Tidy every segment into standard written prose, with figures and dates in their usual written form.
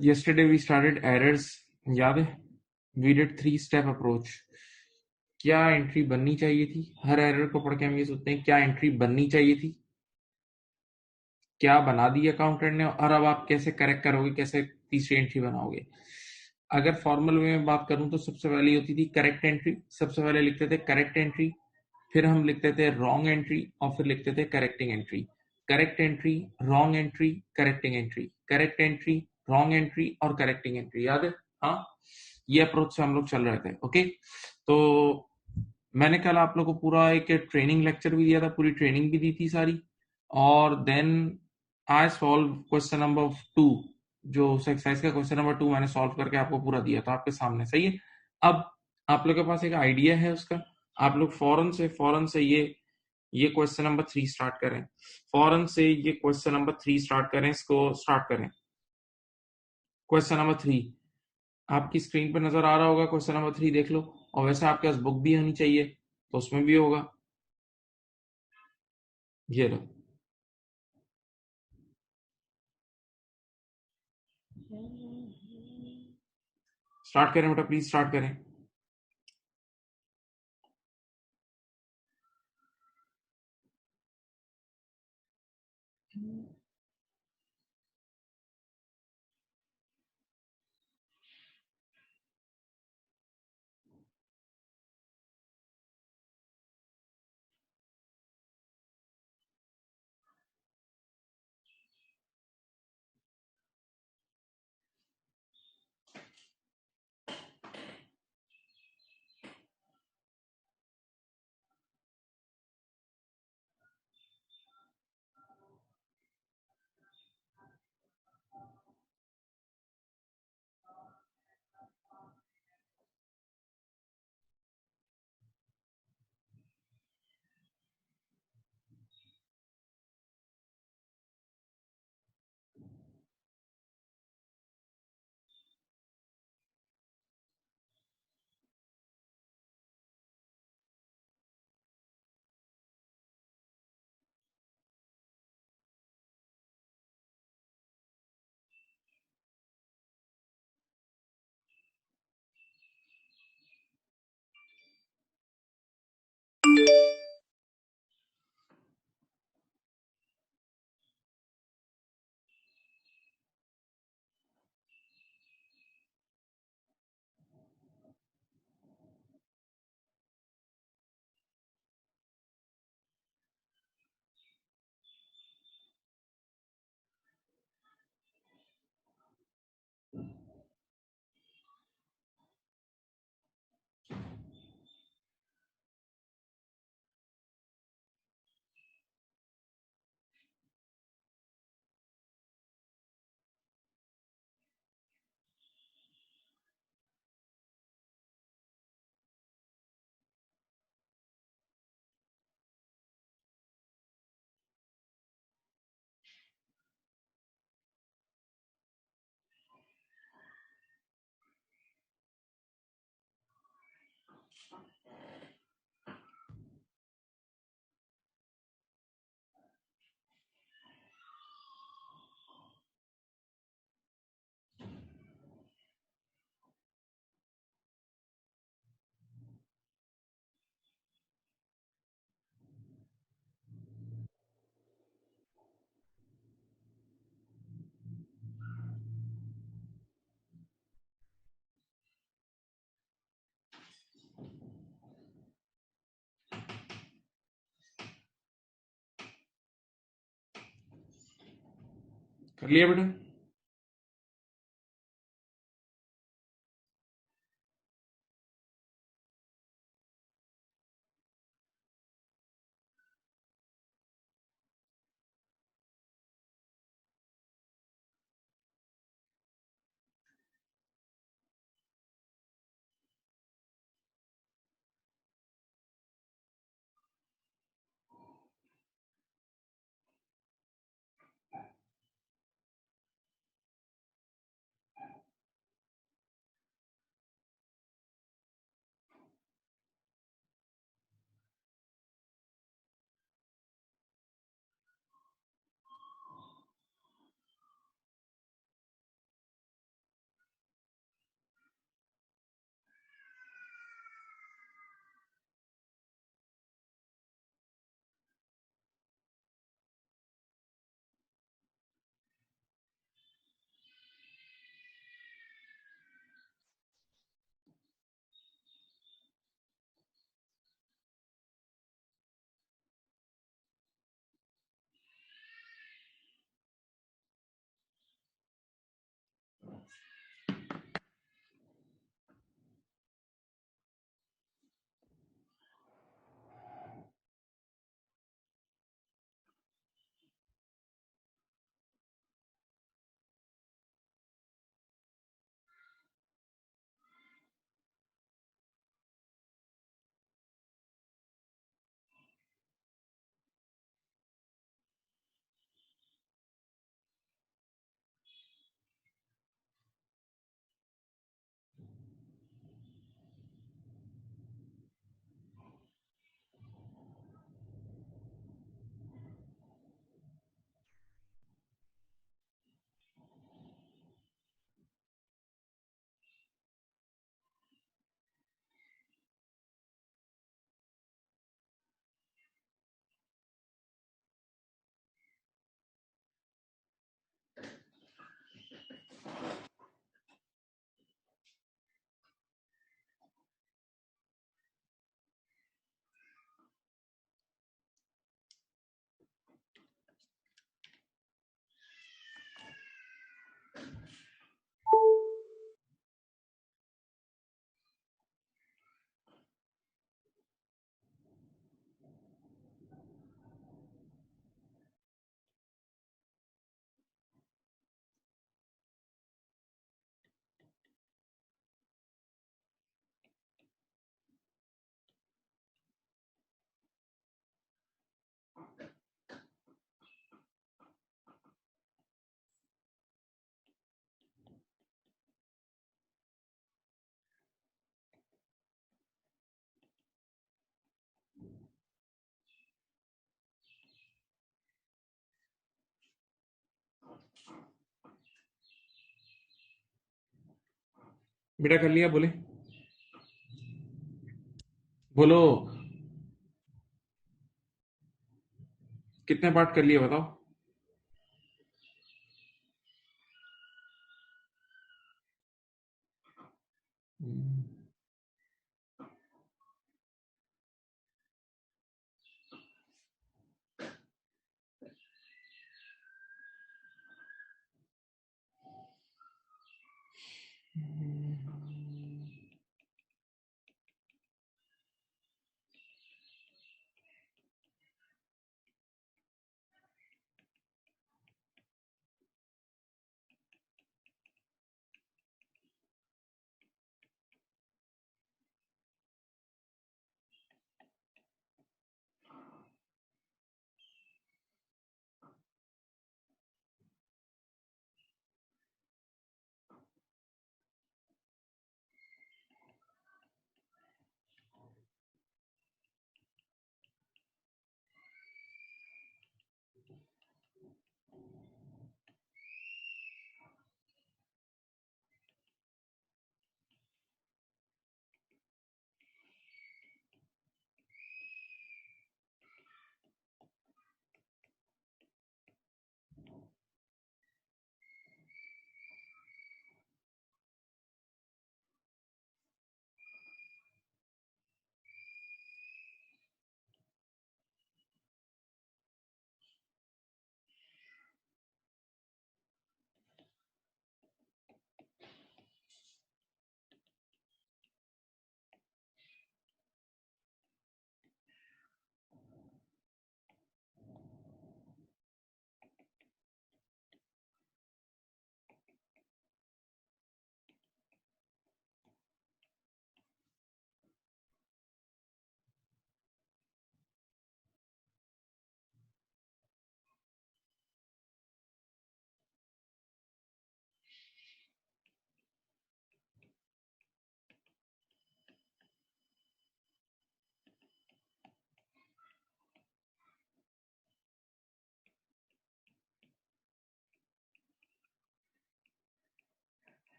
Yesterday we started errors. याद है? We did 3-step approach. क्या एंट्री बननी चाहिए थी? हर एरर को पढ़ के हम ये सोचते हैं क्या एंट्री बननी चाहिए थी, क्या बना दी अकाउंटेंट ने, और अब आप कैसे करेक्ट करोगे, कैसे तीसरी एंट्री बनाओगे। अगर फॉर्मल वे में बात करूं तो सबसे पहले होती थी करेक्ट एंट्री। सबसे पहले लिखते थे करेक्ट एंट्री, फिर हम लिखते थे रॉन्ग एंट्री, और फिर लिखते थे correcting entry. Correct entry, wrong entry, correcting entry, correct entry, wrong entry और करेक्टिंग एंट्री। याद है? हाँ, ये अप्रोच से हम लोग चल रहे थे। ओके, तो मैंने कल आप लोगों को पूरा एक ट्रेनिंग लेक्चर भी दिया था, पूरी ट्रेनिंग भी दी थी सारी, और then I solve question number 2। जो एक्सरसाइज का क्वेश्चन नंबर 2 मैंने सॉल्व करके आपको पूरा दिया था आपके सामने। सही है? अब आप लोग के पास एक आइडिया है उसका, आप लोग फौरन से ये क्वेश्चन नंबर 3 स्टार्ट करें। फौरन से ये क्वेश्चन नंबर 3 स्टार्ट करें, इसको स्टार्ट करें। क्वेश्चन नंबर 3 आपकी स्क्रीन पर नजर आ रहा होगा। क्वेश्चन नंबर 3 देख लो, और वैसे आपके पास बुक भी होनी चाहिए तो उसमें भी होगा। ये लो, स्टार्ट करें बेटा, प्लीज स्टार्ट करें। कर लिया बेटा? बेटा कर लिया? बोले, बोलो, कितने पार्ट कर लिए बताओ।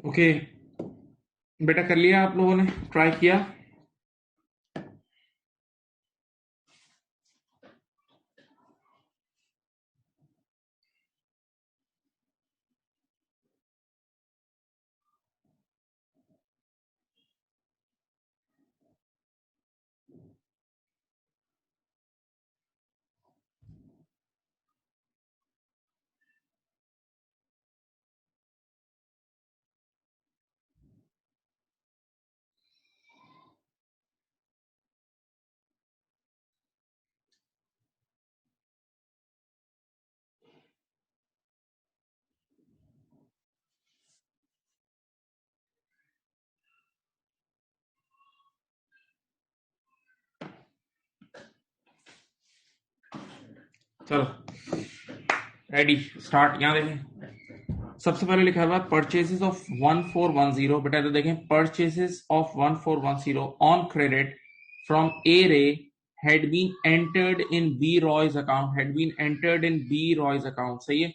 ओके बेटा, कर लिया आप लोगों ने? ट्राई किया? चलो रेडी, स्टार्ट। यहां देखें, सबसे पहले लिखा हुआ परचेजेस ऑफ 1410। बेटा तो देखें, purchases of 1410 on credit from A Ray had been entered in B Roy's account, had been entered in B Roy's account। सही है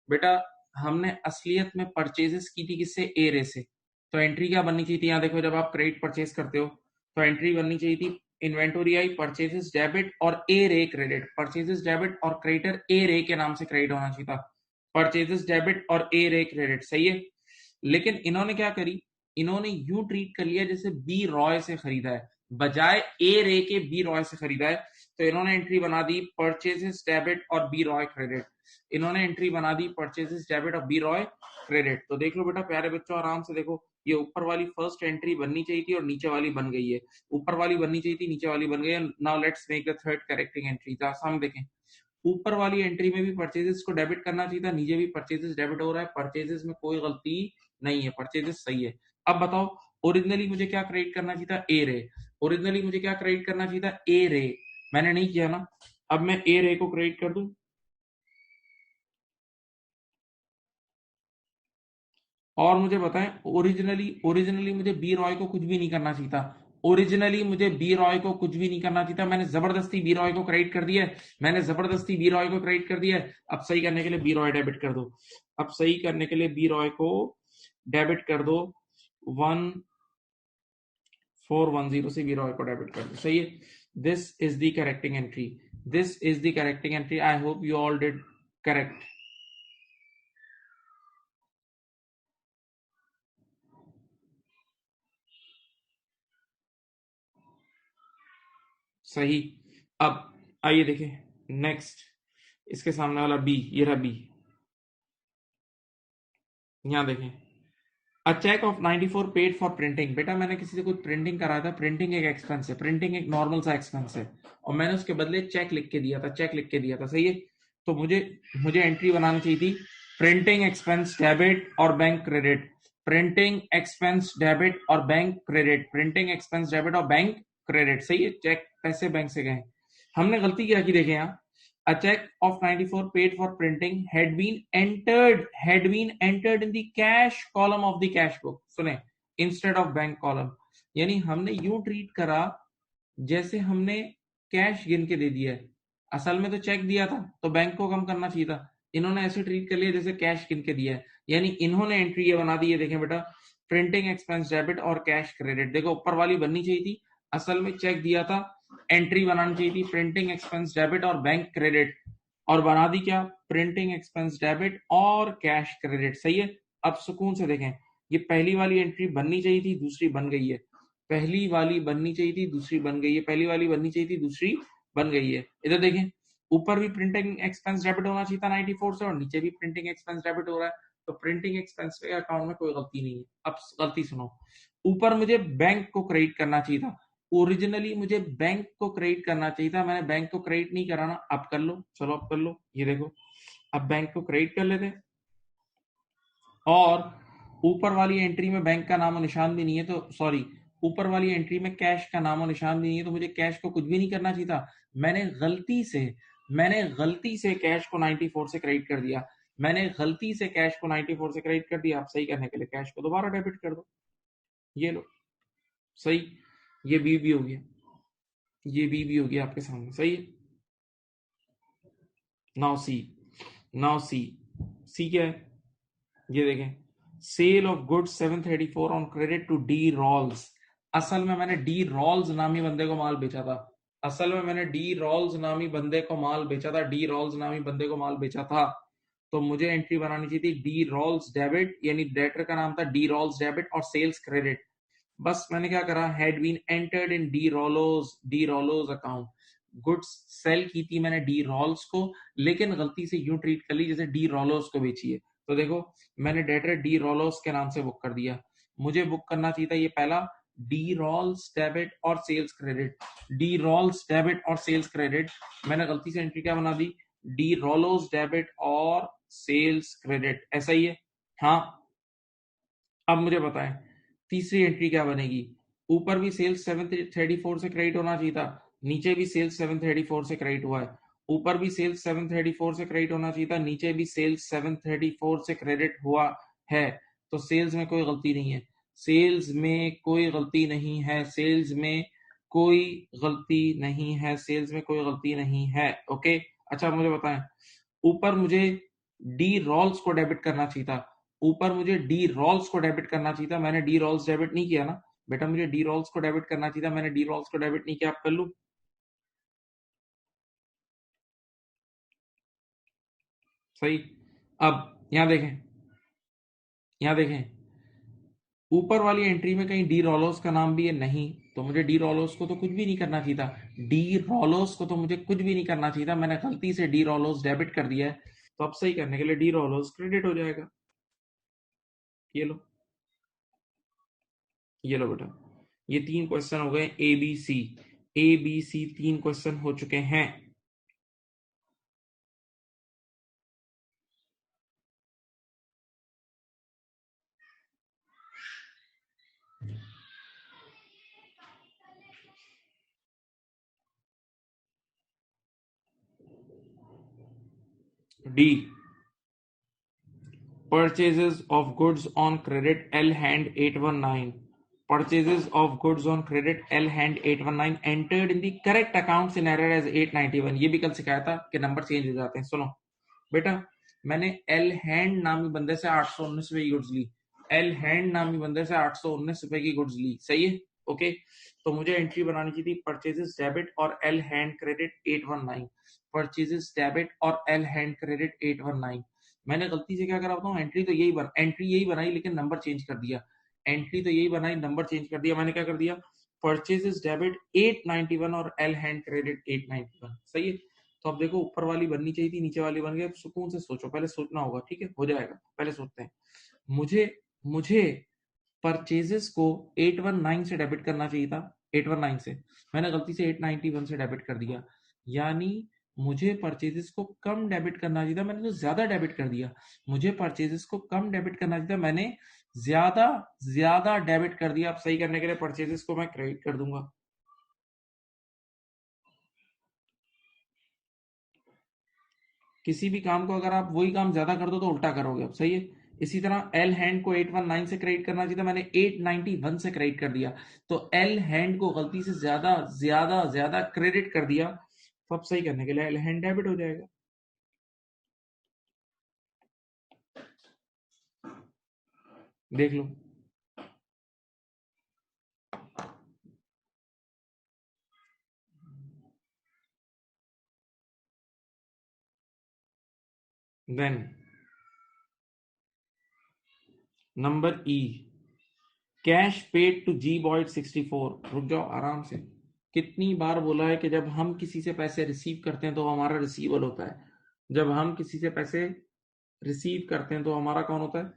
बेटा, हमने असलियत में परचेजेस की थी किससे? ए रे से। तो एंट्री क्या बननी चाहिए थी? यहाँ देखो, जब आप क्रेडिट परचेज करते हो तो एंट्री बननी चाहिए थी, इन्वेंटोरी आई, परचेजेस डेबिट और ए रे क्रेडिट। परचेजेस डेबिट और क्रेडिटर ए रे के नाम से क्रेडिट होना चाहिए था, परचेजेस डेबिट और ए रे क्रेडिट। सही है, लेकिन इन्होंने क्या करी, इन्होंने यूं ट्रीट कर लिया जैसे बी रॉय से खरीदा है, बजाय ए रे के बी रॉय से खरीदा है। तो इन्होंने एंट्री बना दी परचेजेस डेबिट और बी रॉय क्रेडिट। इन्होंने एंट्री बना दी परचेजेस डेबिट और बी रॉय क्रेडिट। तो देख लो बेटा प्यारे बच्चों, आराम से देखो, ये ऊपर वाली फर्स्ट एंट्री बननी चाहिए थी और नीचे वाली बन गई है, ऊपर वाली बननी चाहिए थी, नीचे वाली बन गई है। Now let's make the third correcting entry. हम देखें, ऊपर वाली एंट्री में भी परचेजेस को डेबिट करना चाहिए था, नीचे भी परचेजेस डेबिट हो रहा है, परचेजेस में कोई गलती नहीं है, परचेजेस सही है। अब बताओ ओरिजिनली मुझे क्या क्रेडिट करना चाहिए था, ए रे। ओरिजिनली मुझे क्या क्रेडिट करना चाहिए था, ए रे। मैंने नहीं किया ना, अब मैं ए रे को क्रेडिट कर दूं। और मुझे बताएं ओरिजिनली ओरिजिनली मुझे बी रॉय को कुछ भी नहीं करना चाहिए था, ओरिजिनली मुझे बी रॉय को कुछ भी नहीं करना चाहिए था, मैंने जबरदस्ती बी रॉय को क्रेडिट कर दिया है, मैंने जबरदस्ती बी रॉय को क्रेडिट कर दिया है। अब सही करने के लिए बी रॉय डेबिट कर दो, अब सही करने के लिए बी रॉय को डेबिट कर दो, 1410 से बी रॉय को डेबिट कर दो, सही है। This is the correcting entry, this is the correcting entry. I hope you all did correct. सही। अब आइए देखें नेक्स्ट, इसके सामने वाला बी, ये रहा बी। यहां देखें, a cheque of 94 paid for printing. बेटा मैंने किसी से कुछ प्रिंटिंग कराया था, प्रिंटिंग एक एक्सपेंस है, प्रिंटिंग एक नॉर्मल सा एक्सपेंस है, और मैंने उसके बदले चेक लिख के दिया था, चेक लिख के दिया था, सही है। तो मुझे मुझे एंट्री बनानी चाहिए थी प्रिंटिंग एक्सपेंस डेबिट और bank credit, printing expense debit और bank credit, printing expense debit और बैंक क्रेडिट, सही है। चेक पैसे बैंक से गए, हमने गलती क्या की देखें यहाँ। A check of 94 paid for printing had been entered in the cash column of the cash book, सुने, instead of bank column। यानी हमने यूं ट्रीट करा जैसे हमने कैश गिन के दे दिया है, असल में तो चेक दिया था तो बैंक को कम करना चाहिए था, इन्होंने ऐसे ट्रीट कर लिया जैसे कैश गिन के दिया है। यानी इन्होंने एंट्री ये बना दी है, देखें बेटा, प्रिंटिंग एक्सपेंस डेबिट और कैश क्रेडिट। देखो ऊपर वाली बननी चाहिए थी, असल में चेक दिया था, एंट्री बनानी चाहिए थी प्रिंटिंग एक्सपेंस डेबिट और बैंक क्रेडिट, और बना दी क्या, प्रिंटिंग एक्सपेंस डेबिट और कैश क्रेडिट, सही है। अब सुकून से देखें, ये पहली वाली एंट्री बननी चाहिए थी, दूसरी बन गई है, पहली वाली बननी चाहिए थी, दूसरी बन गई है, पहली वाली बननी चाहिए थी, दूसरी बन गई है। इधर देखें, ऊपर भी प्रिंटिंग एक्सपेंस डेबिट होना चाहिए था 94 से, और नीचे भी प्रिंटिंग एक्सपेंस डेबिट हो रहा है, तो प्रिंटिंग एक्सपेंस के अकाउंट में कोई गलती नहीं है। अब गलती सुनो, ऊपर मुझे बैंक को क्रेडिट करना चाहिए था, ओरिजिनली मुझे बैंक को क्रेडिट करना चाहिए था, मैंने बैंक को क्रेडिट नहीं करा ना, अब कर लो, चलो अब कर लो, ये देखो, अब बैंक को क्रेडिट कर लेते, और ऊपर वाली एंट्री में बैंक का नामो निशान भी नहीं है, तो सॉरी, ऊपर वाली एंट्री में कैश का नामो निशान भी नहीं है, तो मुझे कैश को कुछ भी नहीं करना चाहिए था। मैंने गलती से कैश को 94 से क्रेडिट कर दिया, मैंने गलती से कैश को 94 से क्रेडिट कर दिया। आप सही करने के लिए कैश को दोबारा डेबिट कर दो, ये लो, सही। ये बी हो गया, ये बी हो गया आपके सामने, सही है। नाउ सी, नाउ सी, सी क्या है, ये देखें, sale of goods 734 on credit to D Rolls. असल में मैंने डी रॉल्स नामी बंदे को माल बेचा था, असल में मैंने डी रॉल्स नामी बंदे को माल बेचा था, डी रॉल्स नामी बंदे को माल बेचा था, तो मुझे एंट्री बनानी चाहिए थी डी रॉल्स डेबिट, यानी डेटर का नाम था डी रॉल्स डेबिट और सेल्स क्रेडिट। बस मैंने क्या करा, had been entered in D Rollo's account, goods sale की थी मैंने डी रॉल्स को, लेकिन गलती से यूं ट्रीट कर ली जैसे डी रोलोस को बेची है, तो देखो मैंने डेटर डी रोलोस के नाम से बुक कर दिया। मुझे बुक करना चाहिए था ये पहला, डी रॉल्स डेबिट और sales credit, D Rolls debit और सेल्स क्रेडिट, मैंने गलती से एंट्री क्या बना दी, डी रोलोस डेबिट और सेल्स क्रेडिट, ऐसा ही है। हाँ, अब मुझे बताएं तीसरी एंट्री क्या बनेगी, ऊपर भी सेल्स 734 से क्रेडिट होना चाहिए था, नीचे भी सेल्स 734 से क्रेडिट हुआ है, ऊपर भी सेल्स 734 से क्रेडिट होना चाहिए था, नीचे भी सेल्स 734 से क्रेडिट हुआ है, तो सेल्स में कोई गलती नहीं है, सेल्स में कोई गलती नहीं है, सेल्स में कोई गलती नहीं है, सेल्स में कोई गलती नहीं है, ओके। अच्छा मुझे बताएं, ऊपर मुझे डी रॉल्स को डेबिट करना चाहिए था, ऊपर मुझे डी रॉल्स को डेबिट करना चाहिए था, मैंने डी रॉल्स डेबिट नहीं किया ना बेटा, मुझे डी रॉल्स को डेबिट करना चाहिए था, मैंने डी रॉल्स को डेबिट नहीं किया, आप कर लू, सही। अब यहां देखें, यहां देखें, ऊपर वाली एंट्री में कहीं डी रॉलोस का नाम भी है नहीं, तो मुझे डी रॉलोस को तो कुछ भी नहीं करना चाहिए था, डी रॉलोस को तो मुझे कुछ भी नहीं करना चाहिए था, मैंने गलती से डी रॉलोस डेबिट कर दिया है, तो अब सही करने के लिए डी रॉलोस क्रेडिट हो जाएगा, ये लो, ये लो बेटा, ये तीन क्वेश्चन हो गए A B C, A B C तीन क्वेश्चन हो चुके हैं। D purchases of goods on credit L hand 819 purchases of goods on credit L hand 819 entered in the correct accounts in error as 891 ये भी कल सिखाया था कि नंबर चेंज हो जाते हैं। सुनो बेटा, मैंने एल हैंड नामी बंदे से 819 रुपए की गुड्स ली, एल हैंड नामी बंदे से 819 रुपए की गुड्स ली, सही है, ओके। तो मुझे एंट्री बनानी चाहिए थी परचेजेस डेबिट और L hand credit 819, purchases debit और एल हैंड क्रेडिट 819। मैंने गलती से क्या करा बताऊं, एंट्री यही बनाई लेकिन नंबर चेंज कर दिया, एंट्री तो यही बनाई नंबर चेंज कर दिया। मैंने क्या कर दिया, परचेजेस डेबिट 891 और एल हैंड क्रेडिट 891, सही है। तो अब देखो ऊपर वाली बननी चाहिए थी, नीचे वाली बन गई। अब सुकून से सोचो, पहले सोचना होगा, ठीक है, हो जाएगा, पहले सोचते हैं। मुझे परचेजेस को 819 से डेबिट करना चाहिए था, 819 से, मैंने गलती से 891 से डेबिट कर दिया, यानी मुझे परचेजेस को कम डेबिट करना चाहिए था, मैंने तो ज्यादा डेबिट कर दिया। मुझे परचेजेस को कम डेबिट करना चाहिए था, मैंने ज्यादा डेबिट कर दिया। अब सही करने के लिए परचेजेस को मैं क्रेडिट कर दूंगा। किसी भी काम को अगर आप वही काम ज्यादा कर दो तो उल्टा करोगे, अब सही है। इसी तरह एल हैंड को 819 से क्रेडिट करना चाहिए था, मैंने 891 से क्रेडिट कर दिया, तो एल हैंड को गलती से ज्यादा क्रेडिट कर दिया। तो अब सही करने के लिए एल हैंड डेबिट हो जाएगा। देख लो, then number E, cash paid to G Boyd 64। रुक जाओ आराम से। कितनी बार बोला है कि जब हम किसी से पैसे रिसीव करते हैं तो हमारा रिसीवल होता है, जब हम किसी से पैसे रिसीव करते हैं तो हमारा कौन होता है,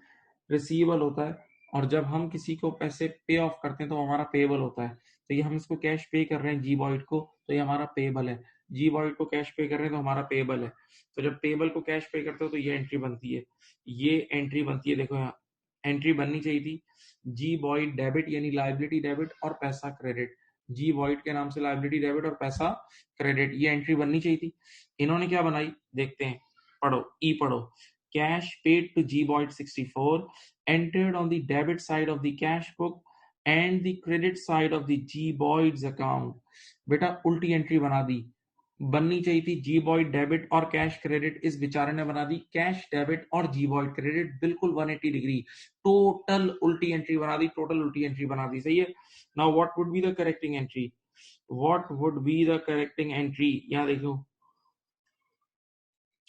रिसीवेबल होता है, और जब हम किसी को पैसे पे ऑफ करते हैं तो हमारा पेबल होता है। तो ये हम इसको कैश पे कर रहे हैं जी बॉयड को, तो ये हमारा पेबल है। जी बॉयड को कैश पे कर रहे हैं तो हमारा पेबल है। तो जब पेबल को कैश पे करते हो तो ये एंट्री बनती है, ये एंट्री बनती है। देखो यहाँ एंट्री बननी चाहिए थी जी बॉयड डेबिट, यानी लाइबिलिटी डेबिट और पैसा क्रेडिट, जी बॉयड के नाम से लाइबिलिटी डेबिट और पैसा क्रेडिट, ये एंट्री बननी चाहिए थी। इन्होंने क्या बनाई देखते हैं, पढ़ो ई पढ़ो। Cash paid to Gboyd 64 entered on the debit side of the cash book and the credit side of the Gboyd's account। बेटा उल्टी एंट्री बना दी, बननी चाहिए थी जी बॉयड डेबिट और कैश क्रेडिट, इस बेचारे ने बना दी कैश डेबिट और जी बॉयड क्रेडिट, बिल्कुल 180 डिग्री, टोटल उल्टी एंट्री बना दी, टोटल उल्टी एंट्री बना दी, सही है। Now what would be the correcting entry, what would be the correcting entry, यहां देखो।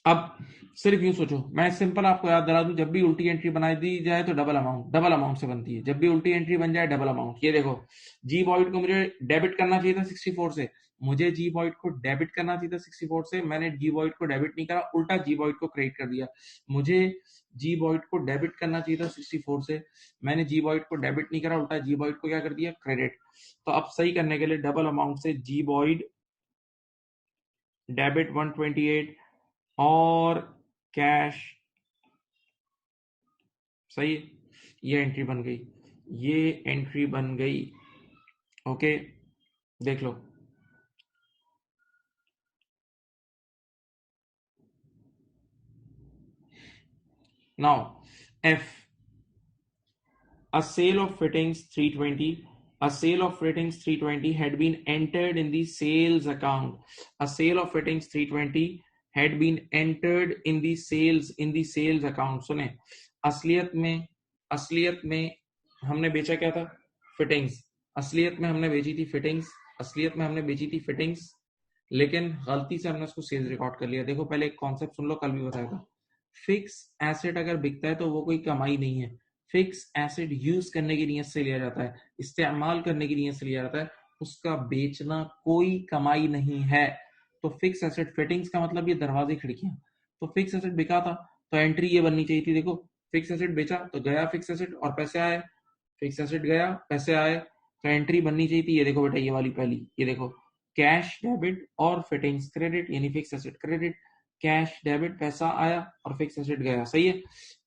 अब सिर्फ यूं सोचो, मैं सिंपल आपको याद दिला दूं, जब भी उल्टी एंट्री बनाई दी जाए तो डबल अमाउंट से बनती है। जब भी उल्टी एंट्री बन जाए डबल अमाउंट, ये देखो जी बॉइड को मुझे डेबिट करना चाहिए था 64 से, मुझे जी बॉइड को डेबिट करना चाहिए था 64 से, मैंने जी बॉइड को डेबिट नहीं करा, उल्टा जी बॉइड को क्रेडिट कर दिया। मुझे जी बॉइड को डेबिट करना चाहिए था 64 से, मैंने जी बॉइड को डेबिट नहीं करा, उल्टा जी बॉइड को क्या कर दिया, क्रेडिट। तो अब सही करने के लिए डबल अमाउंट से जी बॉइड डेबिट 128 और कैश, सही है, ये एंट्री बन गई, ये एंट्री बन गई, ओके। देख लो now F, a sale of fittings 320, a sale of fittings 320 had been entered in the sales account, a sale of fittings 320 had been entered in the sales account। सुने, असलियत में हमने बेचा क्या था, फिटिंग्स, असलियत में हमने बेची थी फिटिंग्स, असलियत में हमने बेची थी फिटिंग्स, लेकिन गलती से हमने उसको सेल्स रिकॉर्ड कर लिया। देखो पहले एक कॉन्सेप्ट सुन लो, कल भी बताया था, फिक्स एसेट अगर बिकता है तो वो कोई कमाई नहीं है, फिक्स एसेट यूज करने की नीयत से लिया जाता है, इस्तेमाल करने की नीयत से लिया जाता है, उसका बेचना कोई कमाई नहीं है। तो फिक्स एसेट फिटिंग्स का मतलब ये दरवाजे खिड़कियां, तो फिक्स एसेट बिका था तो एंट्री ये बननी चाहिए थी। देखो फिक्स एसेट बेचा तो गया फिक्स एसेट और पैसे आए, फिक्स एसेट गया पैसे आए, तो एंट्री बननी चाहिए थी, ये देखो बेटा ये वाली पहली, ये देखो कैश डेबिट और फिटिंग्स क्रेडिट, यानी fix asset credit, cash debit पैसा आया और फिक्स एसेट गया, सही है।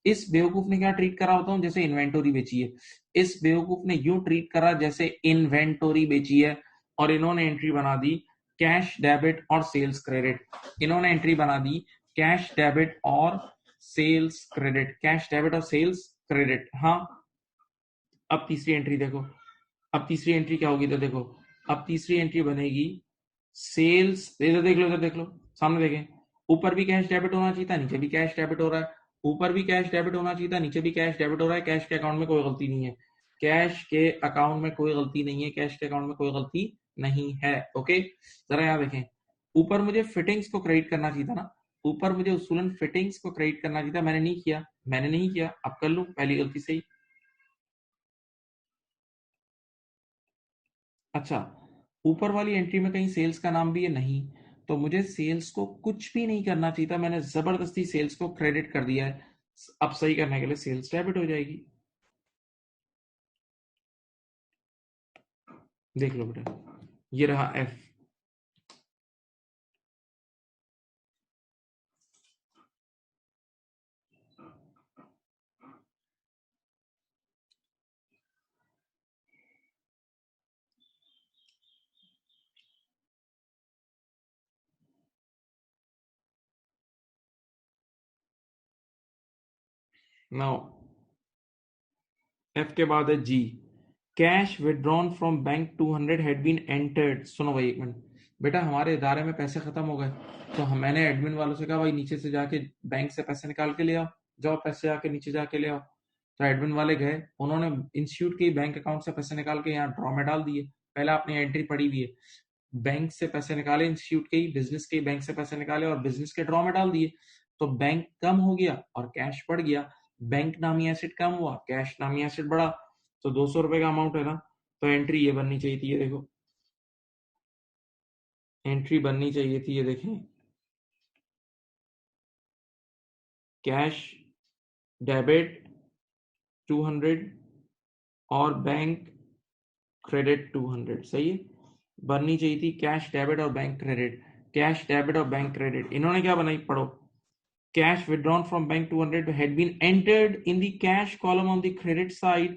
इस बेवकूफ ने क्या ट्रीट करा होता हूं, जैसे इन्वेंटोरी बेची है, इस बेवकूफ ने यूं ट्रीट करा जैसे इन्वेंटोरी बेची है, और इन्होंने एंट्री बना दी कैश डेबिट और सेल्स क्रेडिट, इन्होंने एंट्री बना दी कैश डेबिट और सेल्स क्रेडिट, कैश डेबिट और सेल्स क्रेडिट। हाँ, अब तीसरी एंट्री देखो, अब तीसरी एंट्री क्या होगी, तो देखो अब तीसरी एंट्री बनेगी सेल्स, इधर देख लो, इधर देख लो, सामने देखें, ऊपर भी कैश डेबिट होना चाहिए था, नीचे भी कैश डेबिट हो रहा है, ऊपर भी कैश डेबिट होना चाहिए था, नीचे भी कैश डेबिट हो रहा है। कैश के अकाउंट में कोई गलती नहीं है, कैश के अकाउंट में कोई गलती नहीं है, कैश के अकाउंट में कोई गलती नहीं है। ओके, जरा यहाँ देखें, ऊपर मुझे फिटिंग्स को क्रेडिट करना चाहिए था ना, ऊपर मुझे उसूलन फिटिंग्स को क्रेडिट करना चाहिए था, मैंने नहीं किया, मैंने नहीं किया, अब कर लूं, पहली गलती से ही। अच्छा, ऊपर वाली एंट्री में कहीं सेल्स का नाम भी है नहीं, तो मुझे सेल्स को कुछ भी नहीं करना चाहिए था, मैंने जबरदस्ती सेल्स को क्रेडिट कर दिया है। अब सही करने के लिए सेल्स डेबिट हो जाएगी। देख लो बेटा, ये रहा एफ। नाउ एफ के बाद है जी, cash withdrawn from bank 200 had been entered. सुनो भाई एक मिनट, बेटा हमारे इदारे में पैसे खत्म हो गए, तो मैंने एडमिन वालों से कहा भाई नीचे से जाके बैंक से पैसे निकाल के ले आओ, जाओ पैसे जाके नीचे जाके ले आओ। तो एडमिन वाले गए, उन्होंने इंस्टीट्यूट के बैंक अकाउंट से पैसे निकाल के यहाँ ड्रॉ में डाल दिए। पहले आपने एंट्री पढ़ी हुई है, बैंक से पैसे निकाले, इंस्टीट्यूट के ही, बिजनेस के बैंक से पैसे निकाले और बिजनेस के ड्रॉ में डाल दिए, तो बैंक कम हो गया और कैश बढ़ गया, बैंक नामी एसेट कम हुआ, कैश नामी एसेट बढ़ा, तो 200 रुपए का अमाउंट है ना, तो एंट्री ये बननी चाहिए थी, ये देखो एंट्री बननी चाहिए थी, ये देखें, कैश डेबिट 200 और बैंक क्रेडिट 200, सही है, बननी चाहिए थी कैश डेबिट और बैंक क्रेडिट, कैश डेबिट और बैंक क्रेडिट। इन्होंने क्या बनाई, पढ़ो, cash withdrawn from bank 200 had been entered in the cash column on the credit side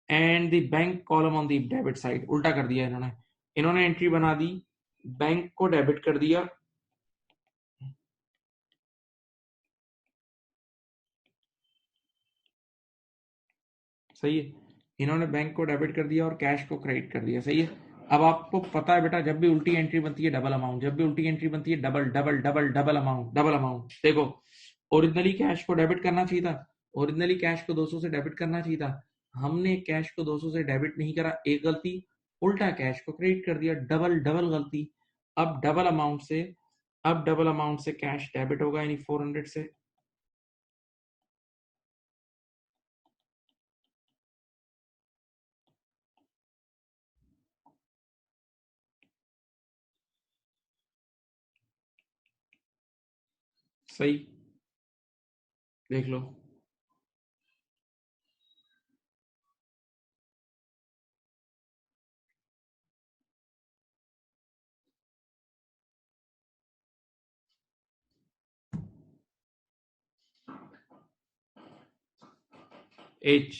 and the bank column on the debit side। उल्टा कर दिया इन्होंने, इन्होंने एंट्री बना दी, बैंक को डेबिट कर दिया, सही है, इन्होंने बैंक को डेबिट कर दिया और कैश को क्रेडिट कर दिया, सही है। अब आपको पता है बेटा, जब भी उल्टी एंट्री बनती है डबल अमाउंट, जब भी उल्टी एंट्री बनती है double double double double amount, double amount. देखो ओरिजिनली कैश को डेबिट करना चाहिए था, ओरिजिनली कैश को 200 से डेबिट करना चाहिए था, हमने कैश को 200 से डेबिट नहीं करा, एक गलती, उल्टा कैश को क्रेडिट कर दिया, डबल डबल गलती। अब डबल अमाउंट से, अब डबल अमाउंट से कैश डेबिट होगा, यानी 400 से। सही, देख लो, H,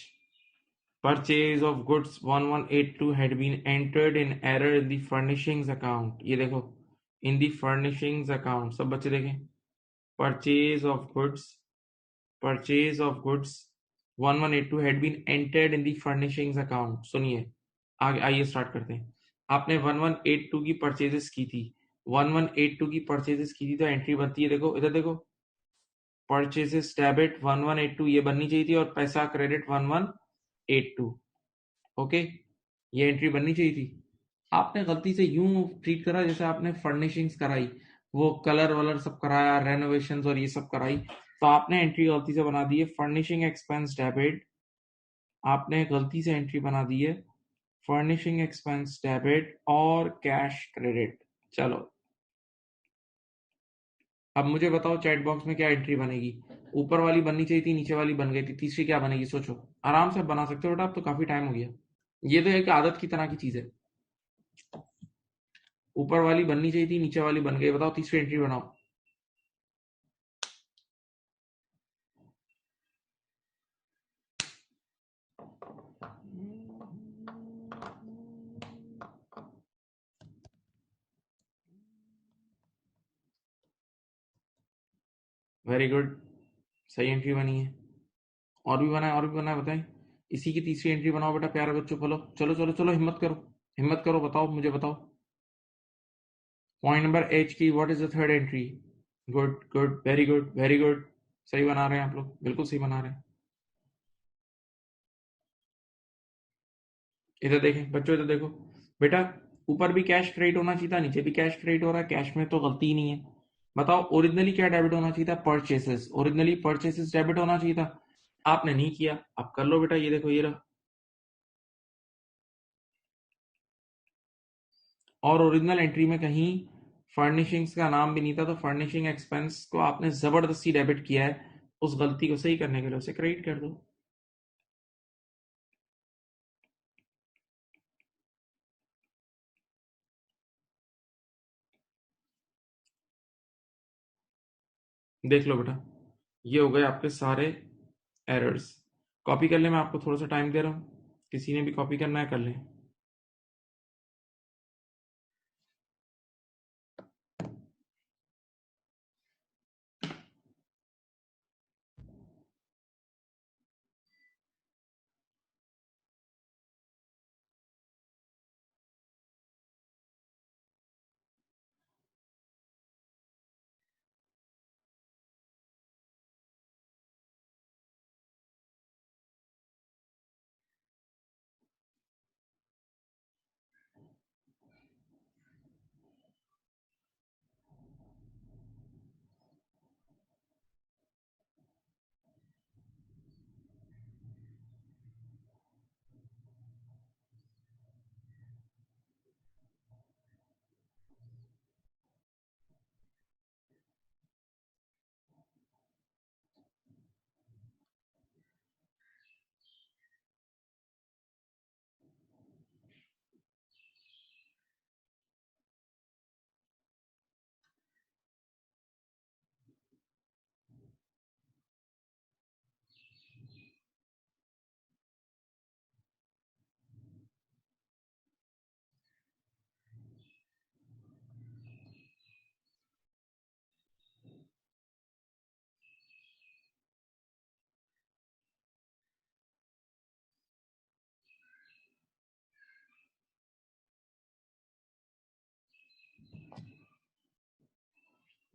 purchase of goods 1182 had been entered in error in the furnishings account। ये देखो, in the furnishings account, सब बच्चे देखें, purchase of goods, purchase of goods 1182 had been entered in the furnishings account। सुनिए, आगे आइए स्टार्ट करते हैं। आपने 1182 की परचेजेस की थी, 1182 की परचेजेस की थी, तो एंट्री बनती है, देखो इधर देखो, परचेजेस डेबिट 1182 ये बननी चाहिए थी, और पैसा क्रेडिट 1182। ओके, ये एंट्री बननी चाहिए थी। आपने गलती से यूं ट्रीट करा जैसे आपने फर्निशिंग्स कराई, वो कलर वलर सब कराया, रेनोवेशंस और ये सब कराई, तो आपने एंट्री गलती से बना दी है फर्निशिंग एक्सपेंस डेबिट, आपने गलती से एंट्री बना दी है फर्निशिंग एक्सपेंस डेबिट और कैश क्रेडिट। चलो अब मुझे बताओ चैट बॉक्स में क्या एंट्री बनेगी, ऊपर वाली बननी चाहिए थी, नीचे वाली बन गई थी, तीसरी क्या बनेगी, सोचो, आराम से बना सकते हो बेटा, अब तो काफी टाइम हो गया, ये तो एक आदत की तरह की चीज है, ऊपर वाली बननी चाहिए थी, नीचे वाली बन गई, बताओ तीसरी एंट्री बनाओ। वेरी गुड, सही एंट्री बनी है। और भी बना है, और भी बना है, बताएं। इसी की तीसरी एंट्री बनाओ बेटा, प्यारे बच्चों, चलो चलो चलो चलो, हिम्मत करो, हिम्मत करो, बताओ, मुझे बताओ। पॉइंट नंबर एच की what is the third entry? Good good, very good very good, सही बना रहे हैं आप लोग, बिल्कुल सही बना रहे हैं। इधर देखें बच्चों, इधर देखो बेटा, ऊपर भी कैश क्रेडिट होना चाहिए था, नीचे भी कैश क्रेडिट हो रहा है, कैश में तो गलती ही नहीं है। बताओ ओरिजिनली क्या डेबिट होना चाहिए था? परचेसेस, ओरिजिनली परचेसेस डेबिट होना चाहिए था, आपने नहीं किया। आप कर लो बेटा, ये देखो, ये रहा। और ओरिजिनल एंट्री में कहीं फर्निशिंग्स का नाम भी नहीं था, तो फर्निशिंग एक्सपेंस को आपने जबरदस्ती डेबिट किया है। उस गलती को सही करने के लिए उसे क्रेडिट कर दो। देख लो बेटा, ये हो गए आपके सारे एरर्स। कॉपी कर ले, मैं आपको थोड़ा सा टाइम दे रहा हूँ, किसी ने भी कॉपी करना है कर लें।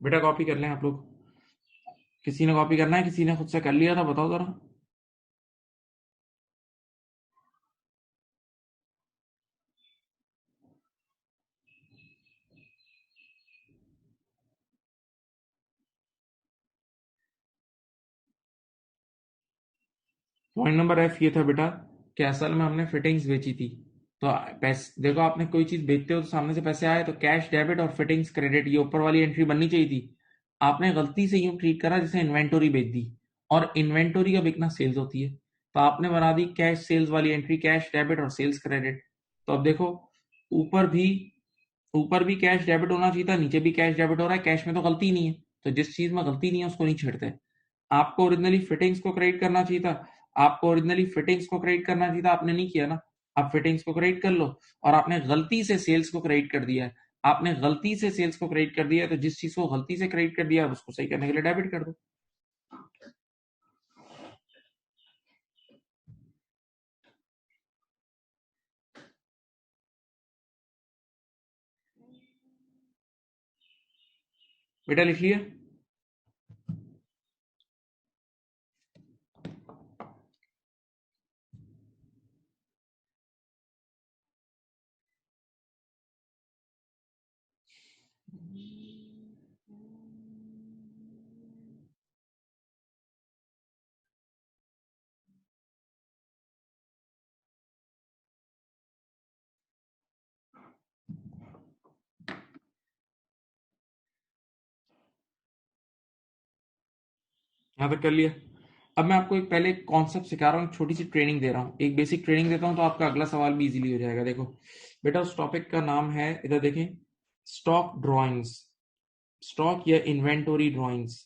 बेटा कॉपी कर लें आप लोग। किसी ने कॉपी करना है? किसी ने खुद से कर लिया था? बताओ जरा। पॉइंट नंबर एफ ये था बेटा कि असल में हमने फिटिंग्स बेची थी। तो पैसे देखो, आपने कोई चीज बेचते हो तो सामने से पैसे आए तो कैश डेबिट और फिटिंग्स क्रेडिट, ये ऊपर वाली एंट्री बननी चाहिए थी। आपने गलती से यूं ट्रीट करा जैसे इन्वेंटोरी बेच दी, और इन्वेंटोरी का बिकना सेल्स होती है, तो आपने बना दी कैश सेल्स वाली एंट्री, कैश डेबिट और सेल्स क्रेडिट। तो अब देखो, ऊपर भी ऊपर भी कैश डेबिट होना चाहिए था, नीचे भी कैश डेबिट हो रहा है, कैश में तो गलती नहीं है। तो जिस चीज में गलती नहीं है उसको नहीं छेड़ते। आपको ओरिजिनली फिटिंग्स को क्रेडिट करना चाहिए था, आपको ओरिजिनली फिटिंग्स को क्रेडिट करना चाहिए था, आपने नहीं किया ना। आप फिटिंग्स को क्रेडिट कर लो, और आपने गलती से सेल्स को क्रेडिट कर दिया है। आपने गलती से सेल्स को क्रेडिट कर दिया है, तो जिस चीज को गलती से क्रेडिट कर दिया है उसको सही करने के लिए डेबिट कर दो। बेटा लिख लिया? यहाँ तक कर लिया? अब मैं आपको एक पहले कॉन्सेप्ट सिखा रहा हूँ, छोटी सी ट्रेनिंग दे रहा हूँ, एक बेसिक ट्रेनिंग देता हूँ, तो आपका अगला सवाल भी इजीली हो जाएगा। देखो बेटा, उस टॉपिक का नाम है, इधर देखें, स्टॉक ड्राइंग्स, स्टॉक या इन्वेंटोरी ड्राइंग्स।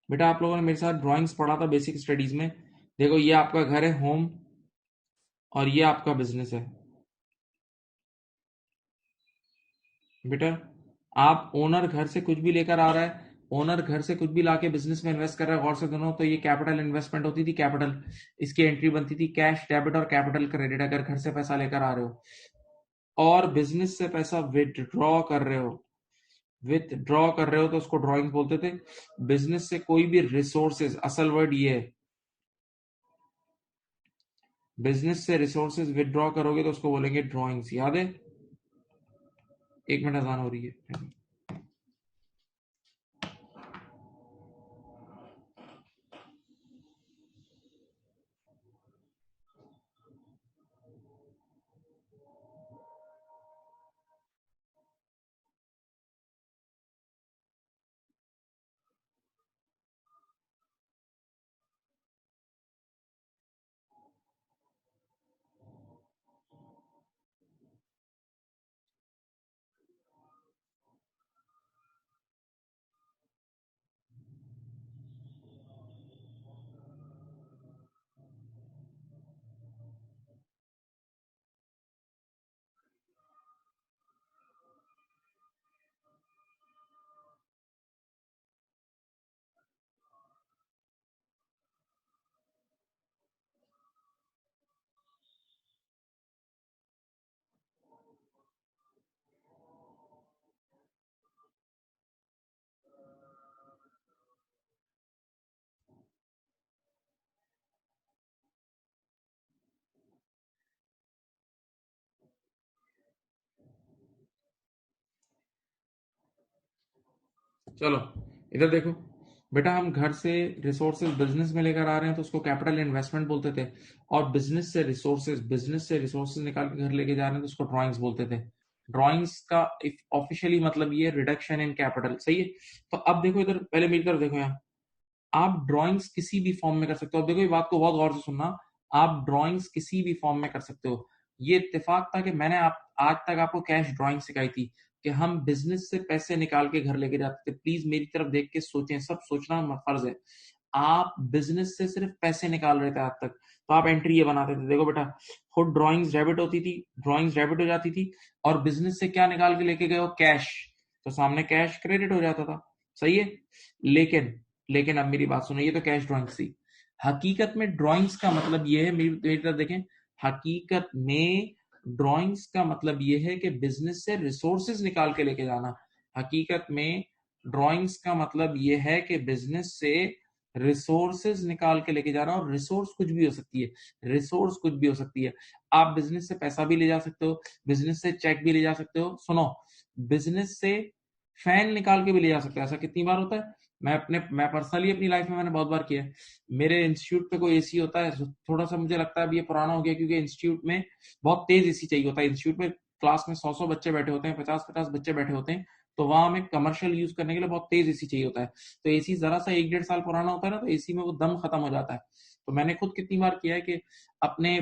बेटा आप लोगों ने मेरे साथ ड्राइंग्स पढ़ा था बेसिक स्टडीज में। देखो, ये आपका घर है, होम, और ये आपका बिजनेस है। बेटा आप ओनर घर से कुछ भी लेकर आ रहा है, ओनर घर से कुछ भी लाके बिजनेस में इन्वेस्ट कर रहा है, गौर से दोनों, तो ये कैपिटल इन्वेस्टमेंट होती थी, कैपिटल। इसकी एंट्री बनती थी कैश डेबिट और कैपिटल क्रेडिट, अगर घर से पैसा लेकर आ रहे हो और बिजनेस से पैसा विदड्रॉ कर रहे हो, विदड्रॉ कर रहे हो तो उसको ड्रॉइंग बोलते थे। बिजनेस से कोई भी रिसोर्सेज, असल वर्ड ये है, बिजनेस से रिसोर्सेज विदड्रॉ करोगे तो उसको बोलेंगे ड्रॉइंग्स, याद है? 1 मिनट अजान हो रही है। चलो इधर देखो बेटा, हम घर से रिसोर्सेज बिजनेस में लेकर आ रहे हैं तो उसको कैपिटल इन्वेस्टमेंट बोलते थे, और बिजनेस से रिसोर्सेज निकाल के घर लेके जा रहे हैं तो उसको ड्राइंग्स बोलते थे। ड्राइंग्स का ऑफिशियली मतलब ये रिडक्शन इन कैपिटल, सही है? तो अब देखो इधर, पहले मेरी तरफ देखो, यहाँ आप ड्राइंग्स किसी भी फॉर्म में कर सकते हो। अब देखो ये बात को बहुत गौर से सुनना, आप ड्राइंग्स किसी भी फॉर्म में कर सकते हो। ये इत्तेफाक था कि मैंने आज तक आपको कैश ड्राइंग सिखाई थी कि हम बिजनेस से पैसे निकाल के घर लेके जाते थे। प्लीज मेरी तरफ देख के सोचें, सब सोचना फर्ज है। आप बिजनेस से सिर्फ पैसे निकाल रहे थे आज तक, तो आप एंट्री ये बनाते थे, देखो बेटा, खुद ड्राइंग्स डेबिट होती थी, ड्राइंग्स डेबिट हो जाती थी, और बिजनेस से क्या निकाल के लेके गए हो? कैश। तो सामने कैश क्रेडिट हो जाता था, सही है? लेकिन लेकिन अब मेरी बात सुनो, ये तो कैश ड्राइंग्स थी। हकीकत में ड्राइंग्स का मतलब ये है, मेरी तरफ देखें, हकीकत में ड्राइंग्स का मतलब ये है कि बिजनेस से रिसोर्सेज निकाल के लेके जाना। हकीकत में ड्राइंग्स का मतलब ये है कि बिजनेस से रिसोर्सेज निकाल के लेके जाना, और रिसोर्स कुछ भी हो सकती है, रिसोर्स कुछ भी हो सकती है। आप बिजनेस से पैसा भी ले जा सकते हो, बिजनेस से चेक भी ले जा सकते हो, सुनो, बिजनेस से फैन निकाल के भी ले जा सकते हो। ऐसा कितनी बार होता है? मैं पर्सनली अपनी लाइफ में मैंने बहुत बार किया है। मेरे इंस्टीट्यूट पे कोई एसी होता है, थोड़ा सा मुझे लगता है अब ये पुराना हो गया, क्योंकि इंस्टीट्यूट में बहुत तेज एसी चाहिए होता है। इंस्टीट्यूट में क्लास में 100 बच्चे बैठे होते हैं, 50 बच्चे बैठे होते हैं, तो वहां हमें कमर्शियल यूज करने के लिए बहुत तेज एसी चाहिए होता है। तो एसी जरा सा 1 1.5 साल पुराना होता है ना, तो एसी में वो दम खत्म हो जाता है। तो मैंने खुद कितनी बार किया है कि अपने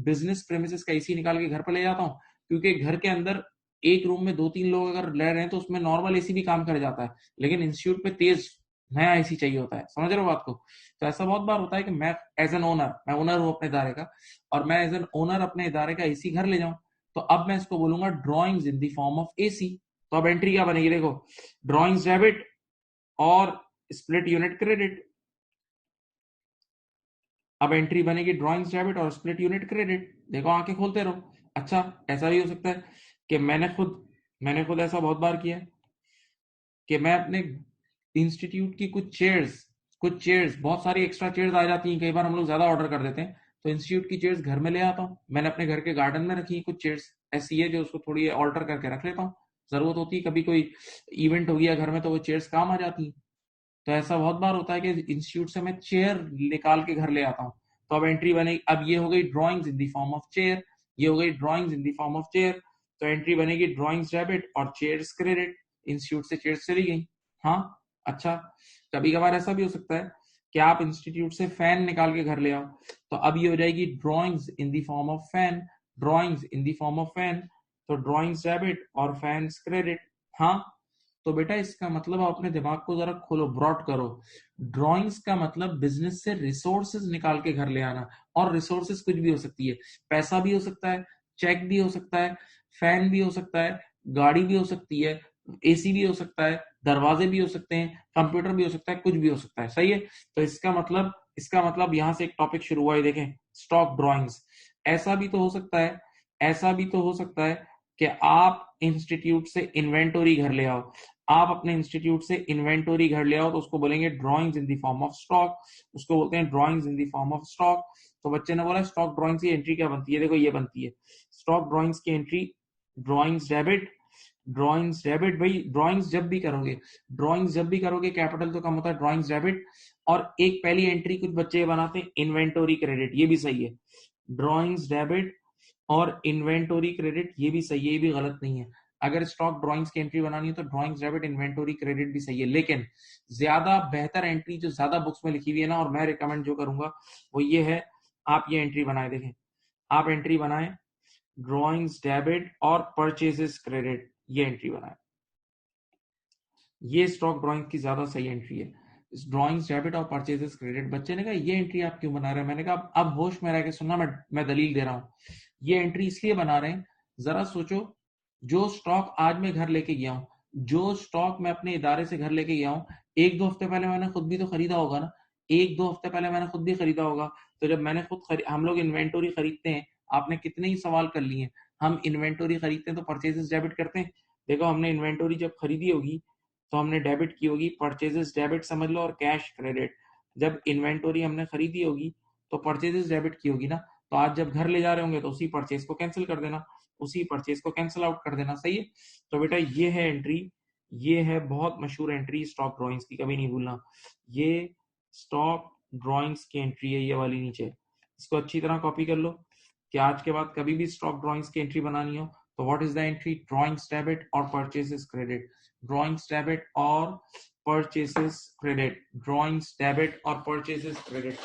बिजनेस प्रेमिसेस का एसी निकाल के घर पर ले जाता हूँ, क्योंकि घर के अंदर एक रूम में 2 3 लोग अगर रह रहे हैं तो उसमें नॉर्मल एसी भी काम कर जाता है, लेकिन इंस्टीट्यूट में तेज नया एसी चाहिए होता है। समझ रहे हो बात को? तो ऐसा बहुत बार होता है कि मैं एज एन ओनर, मैं ओनर हूं अपने इदारे का, और मैं एज एन ओनर अपने इदारे का एसी घर ले जाऊं, तो अब मैं इसको बोलूंगा drawings in the form of AC. तो अब एंट्री क्या बनेगी? देखो, ड्रॉइंग्स डेबिट और स्प्लिट यूनिट क्रेडिट। अब एंट्री बनेगी ड्रॉइंग्स डेबिट और स्प्लिट यूनिट क्रेडिट। देखो, आंखें खोलते रहो। अच्छा, ऐसा भी हो सकता है कि मैंने खुद ऐसा बहुत बार किया है कि मैं अपने इंस्टीट्यूट की कुछ चेयर्स बहुत सारी एक्स्ट्रा चेयर्स आ जाती हैं, कई बार हम लोग ज्यादा ऑर्डर कर देते हैं, तो इंस्टीट्यूट की चेयर्स घर में ले आता हूँ। मैंने अपने घर के गार्डन में रखी है कुछ चेयर्स ऐसी है, जो उसको थोड़ी ऑल्टर करके रख लेता हूँ। जरूरत होती है, कभी कोई इवेंट हो गया घर में, तो वो चेयर्स काम आ जाती हैं। तो ऐसा बहुत बार होता है कि इंस्टीट्यूट से मैं चेयर निकाल के घर ले आता हूँ। तो अब एंट्री बनेगी, अब ये हो गई drawings in the form of chair, ये हो गई drawings in the form of chair. तो एंट्री बनेगी ड्रॉइंग्स डेबिट और चेयर्स क्रेडिट। इंस्टीट्यूट से चेयर्स चली गई। हाँ, अच्छा, कभी कभार ऐसा भी हो सकता है कि आप इंस्टीट्यूट से फैन निकाल के घर ले आओ, तो अब ये हो जाएगी drawings in the form of fan, drawings in the form of fan. तो ड्रॉइंग्स डेबिट और फैंस क्रेडिट। हाँ, तो बेटा इसका मतलब आप अपने दिमाग को जरा खोलो, ब्रॉड करो। ड्राइंग्स का मतलब बिजनेस से रिसोर्सेज निकाल के घर ले आना, और रिसोर्सेज कुछ भी हो सकती है, पैसा भी हो सकता है, चेक भी हो सकता है, फैन भी हो सकता है, गाड़ी भी हो सकती है, एसी भी हो सकता है, दरवाजे भी हो सकते हैं, कंप्यूटर भी हो सकता है, कुछ भी हो सकता है। सही है। तो इसका मतलब यहां से एक टॉपिक शुरू हुआ है। देखें, स्टॉक ड्राइंग्स। ऐसा भी तो हो सकता है, ऐसा भी तो हो सकता है कि आप इंस्टीट्यूट से इन्वेंटोरी घर ले आओ। आप अपने इंस्टीट्यूट से इन्वेंटोरी घर ले आओ तो उसको बोलेंगे drawings in the form of stock. उसको बोलते हैं drawings in the form of stock. तो बच्चे ने बोला स्टॉक ड्राइंग्स की एंट्री क्या बनती है? देखो ये बनती है स्टॉक ड्राइंग्स की entry. Drawings debit, drawings debit. भाई ड्राइंग्स जब भी करोगे कैपिटल तो कम होता है, ड्राइंग्स डेबिट। और एक पहली एंट्री कुछ बच्चे बनाते हैं इन्वेंटोरी क्रेडिट, ये भी सही है। ड्राइंग्स डेबिट और इन्वेंटोरी क्रेडिट, ये भी सही है, ये भी गलत नहीं है। अगर स्टॉक ड्राइंग्स की एंट्री बनानी है तो ड्राइंग्स डेबिट इन्वेंटोरी क्रेडिट भी सही है। लेकिन ज्यादा बेहतर एंट्री जो ज्यादा बुक्स में लिखी हुई है ना, और मैं रिकमेंड जो करूंगा वो ये है, आप ये एंट्री बनाए। देखें, आप एंट्री बनाए ड्राइंग्स डेबिट और परचेजेस क्रेडिट, ये एंट्री बनाए। ये स्टॉक ड्राइंग की ज्यादा सही एंट्री है। ड्राइंग्स डेबिट और परचेजेस क्रेडिट। बच्चे ने कहा ये एंट्री आप क्यों बना रहे हैं? मैंने कहा अब होश में रह के सुनना, मैं दलील दे रहा हूं। ये एंट्री इसलिए बना रहे हैं, जरा सोचो, जो स्टॉक आज मैं घर लेके गया हूं, जो स्टॉक मैं अपने इदारे से घर लेके गया हूं, एक दो हफ्ते पहले मैंने खुद भी तो खरीदा होगा ना। एक दो हफ्ते पहले मैंने खुद भी खरीदा होगा। तो जब मैंने हम लोग इन्वेंटोरी खरीदते हैं, आपने कितने ही सवाल कर लिए हैं, हम इन्वेंटोरी खरीदते हैं तो परचेजेस डेबिट करते हैं। देखो, हमने इन्वेंटोरी जब खरीदी होगी तो हमने डेबिट की होगी, परचेजेस डेबिट समझ लो, और कैश क्रेडिट। जब इन्वेंटोरी हमने खरीदी होगी तो परचेजेस डेबिट की होगी ना। तो आज जब घर ले जा रहे होंगे तो उसी परचेज को कैंसिल कर देना, उसी परचेज को कैंसिल आउट कर देना। सही है। तो बेटा ये है एंट्री, ये है बहुत मशहूर एंट्री स्टॉक ड्राइंग्स की, कभी नहीं भूलना। ये स्टॉक ड्राइंग्स की एंट्री है, ये वाली नीचे। इसको अच्छी तरह कॉपी कर लो कि आज के बाद कभी भी स्टॉक ड्राइंग्स की एंट्री बनानी हो तो what is the entry? Drawings debit और परचेजेस क्रेडिट। ड्राइंग्स डेबिट और परचेसेस क्रेडिट, ड्राइंग्स डेबिट और परचेसेस क्रेडिट।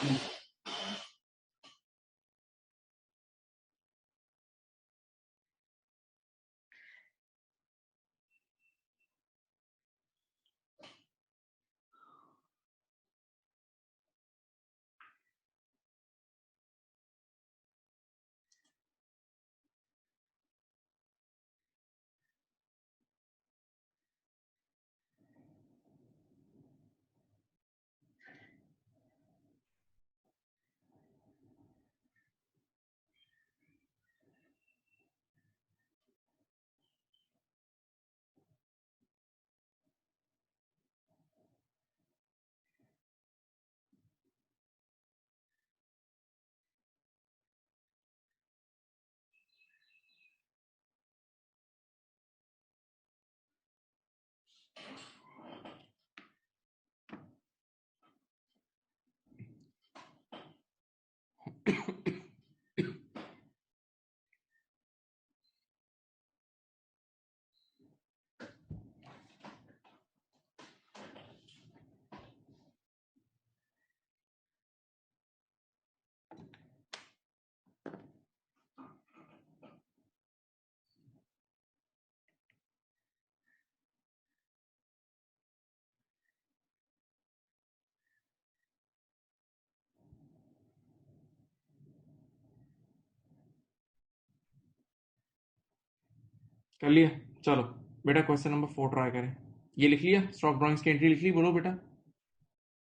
कर लिया? चलो बेटा, क्वेश्चन नंबर 4 ट्राई करें। ये लिख लिया? स्टॉक ड्राइंग्स की एंट्री लिख ली? बोलो बेटा,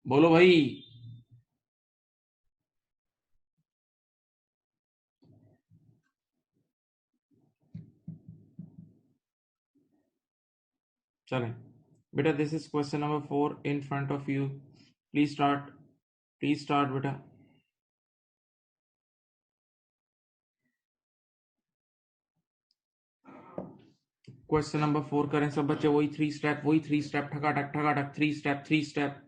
बोलो भाई। चलें बेटा, this is question number 4 in front of you. Please start, please start बेटा। क्वेश्चन नंबर 4 करें सब बच्चे। वही थ्री स्टेप, वही थ्री स्टेप, ठकाटक ठकाटक, थ्री स्टेप, थ्री स्टेप।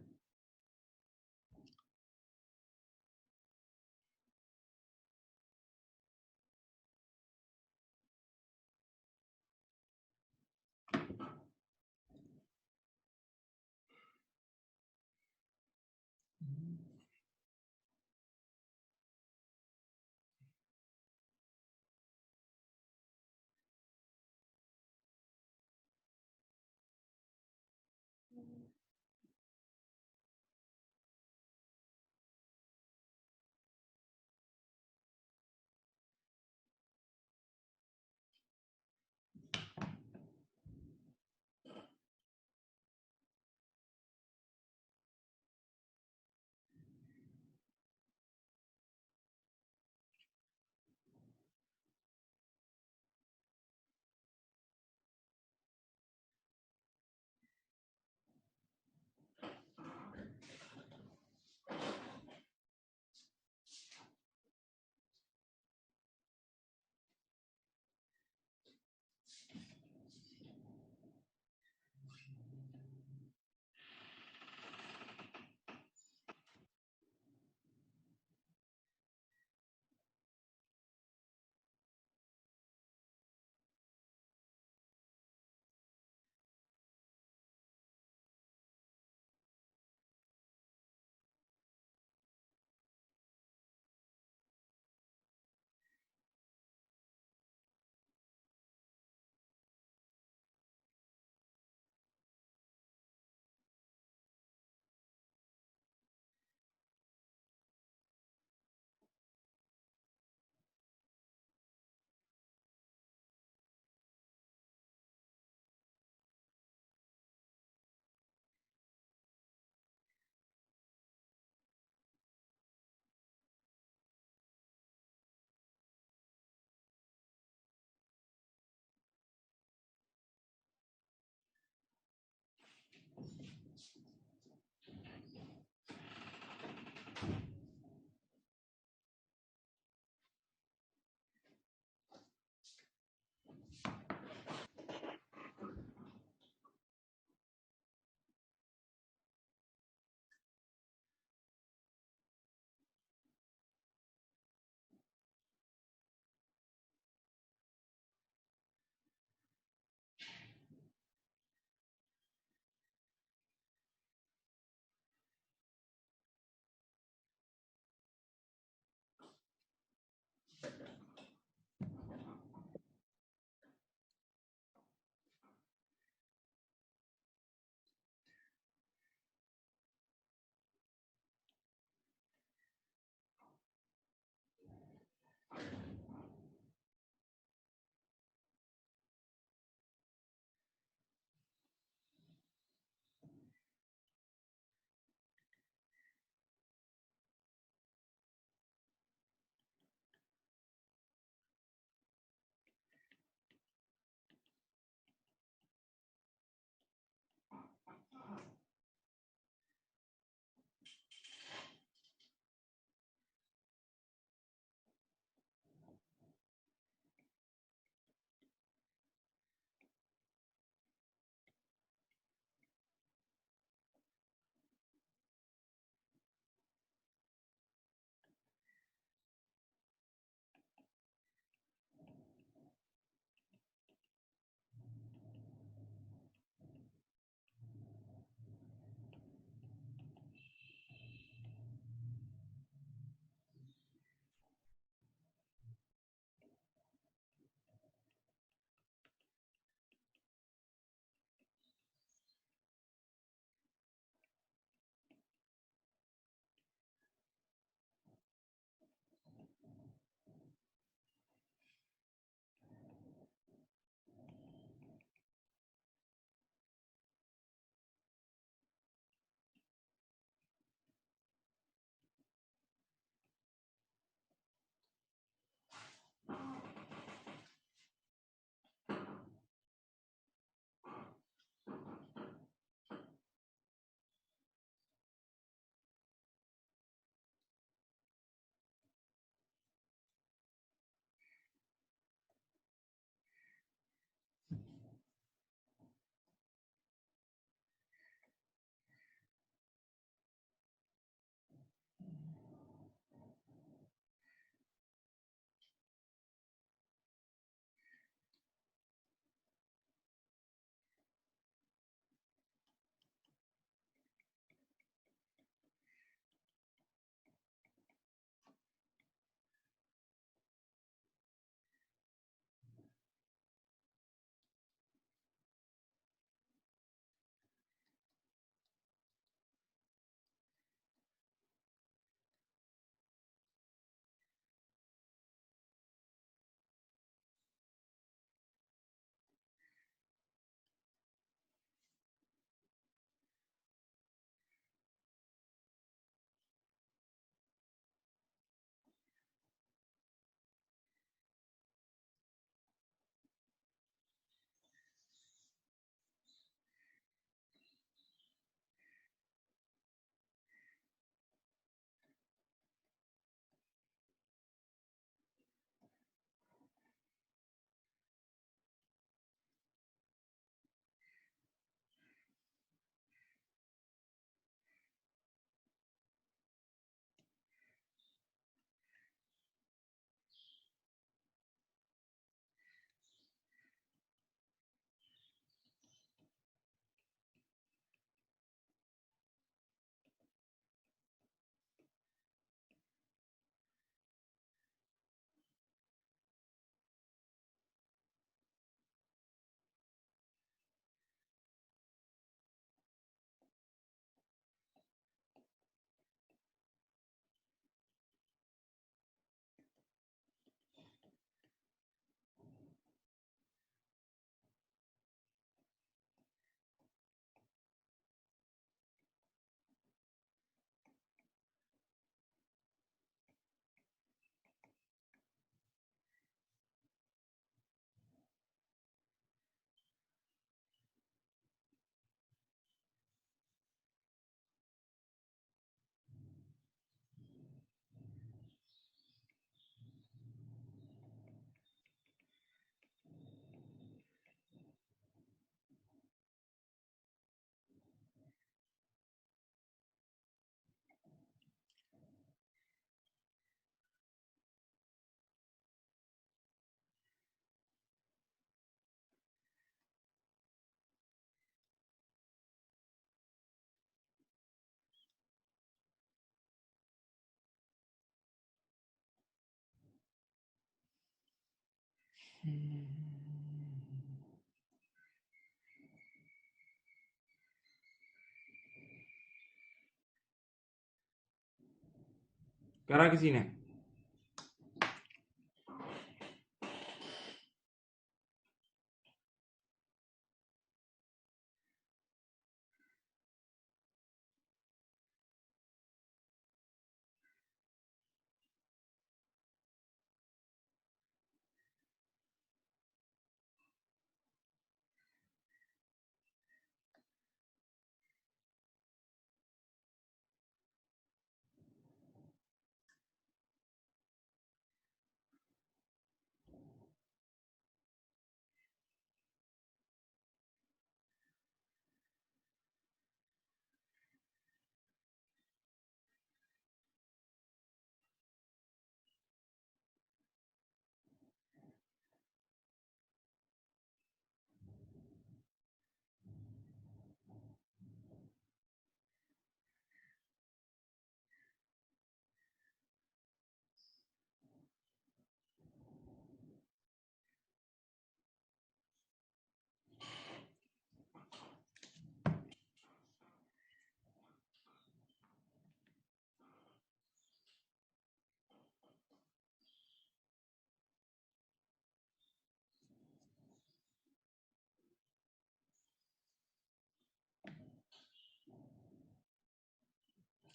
करा किसी ने?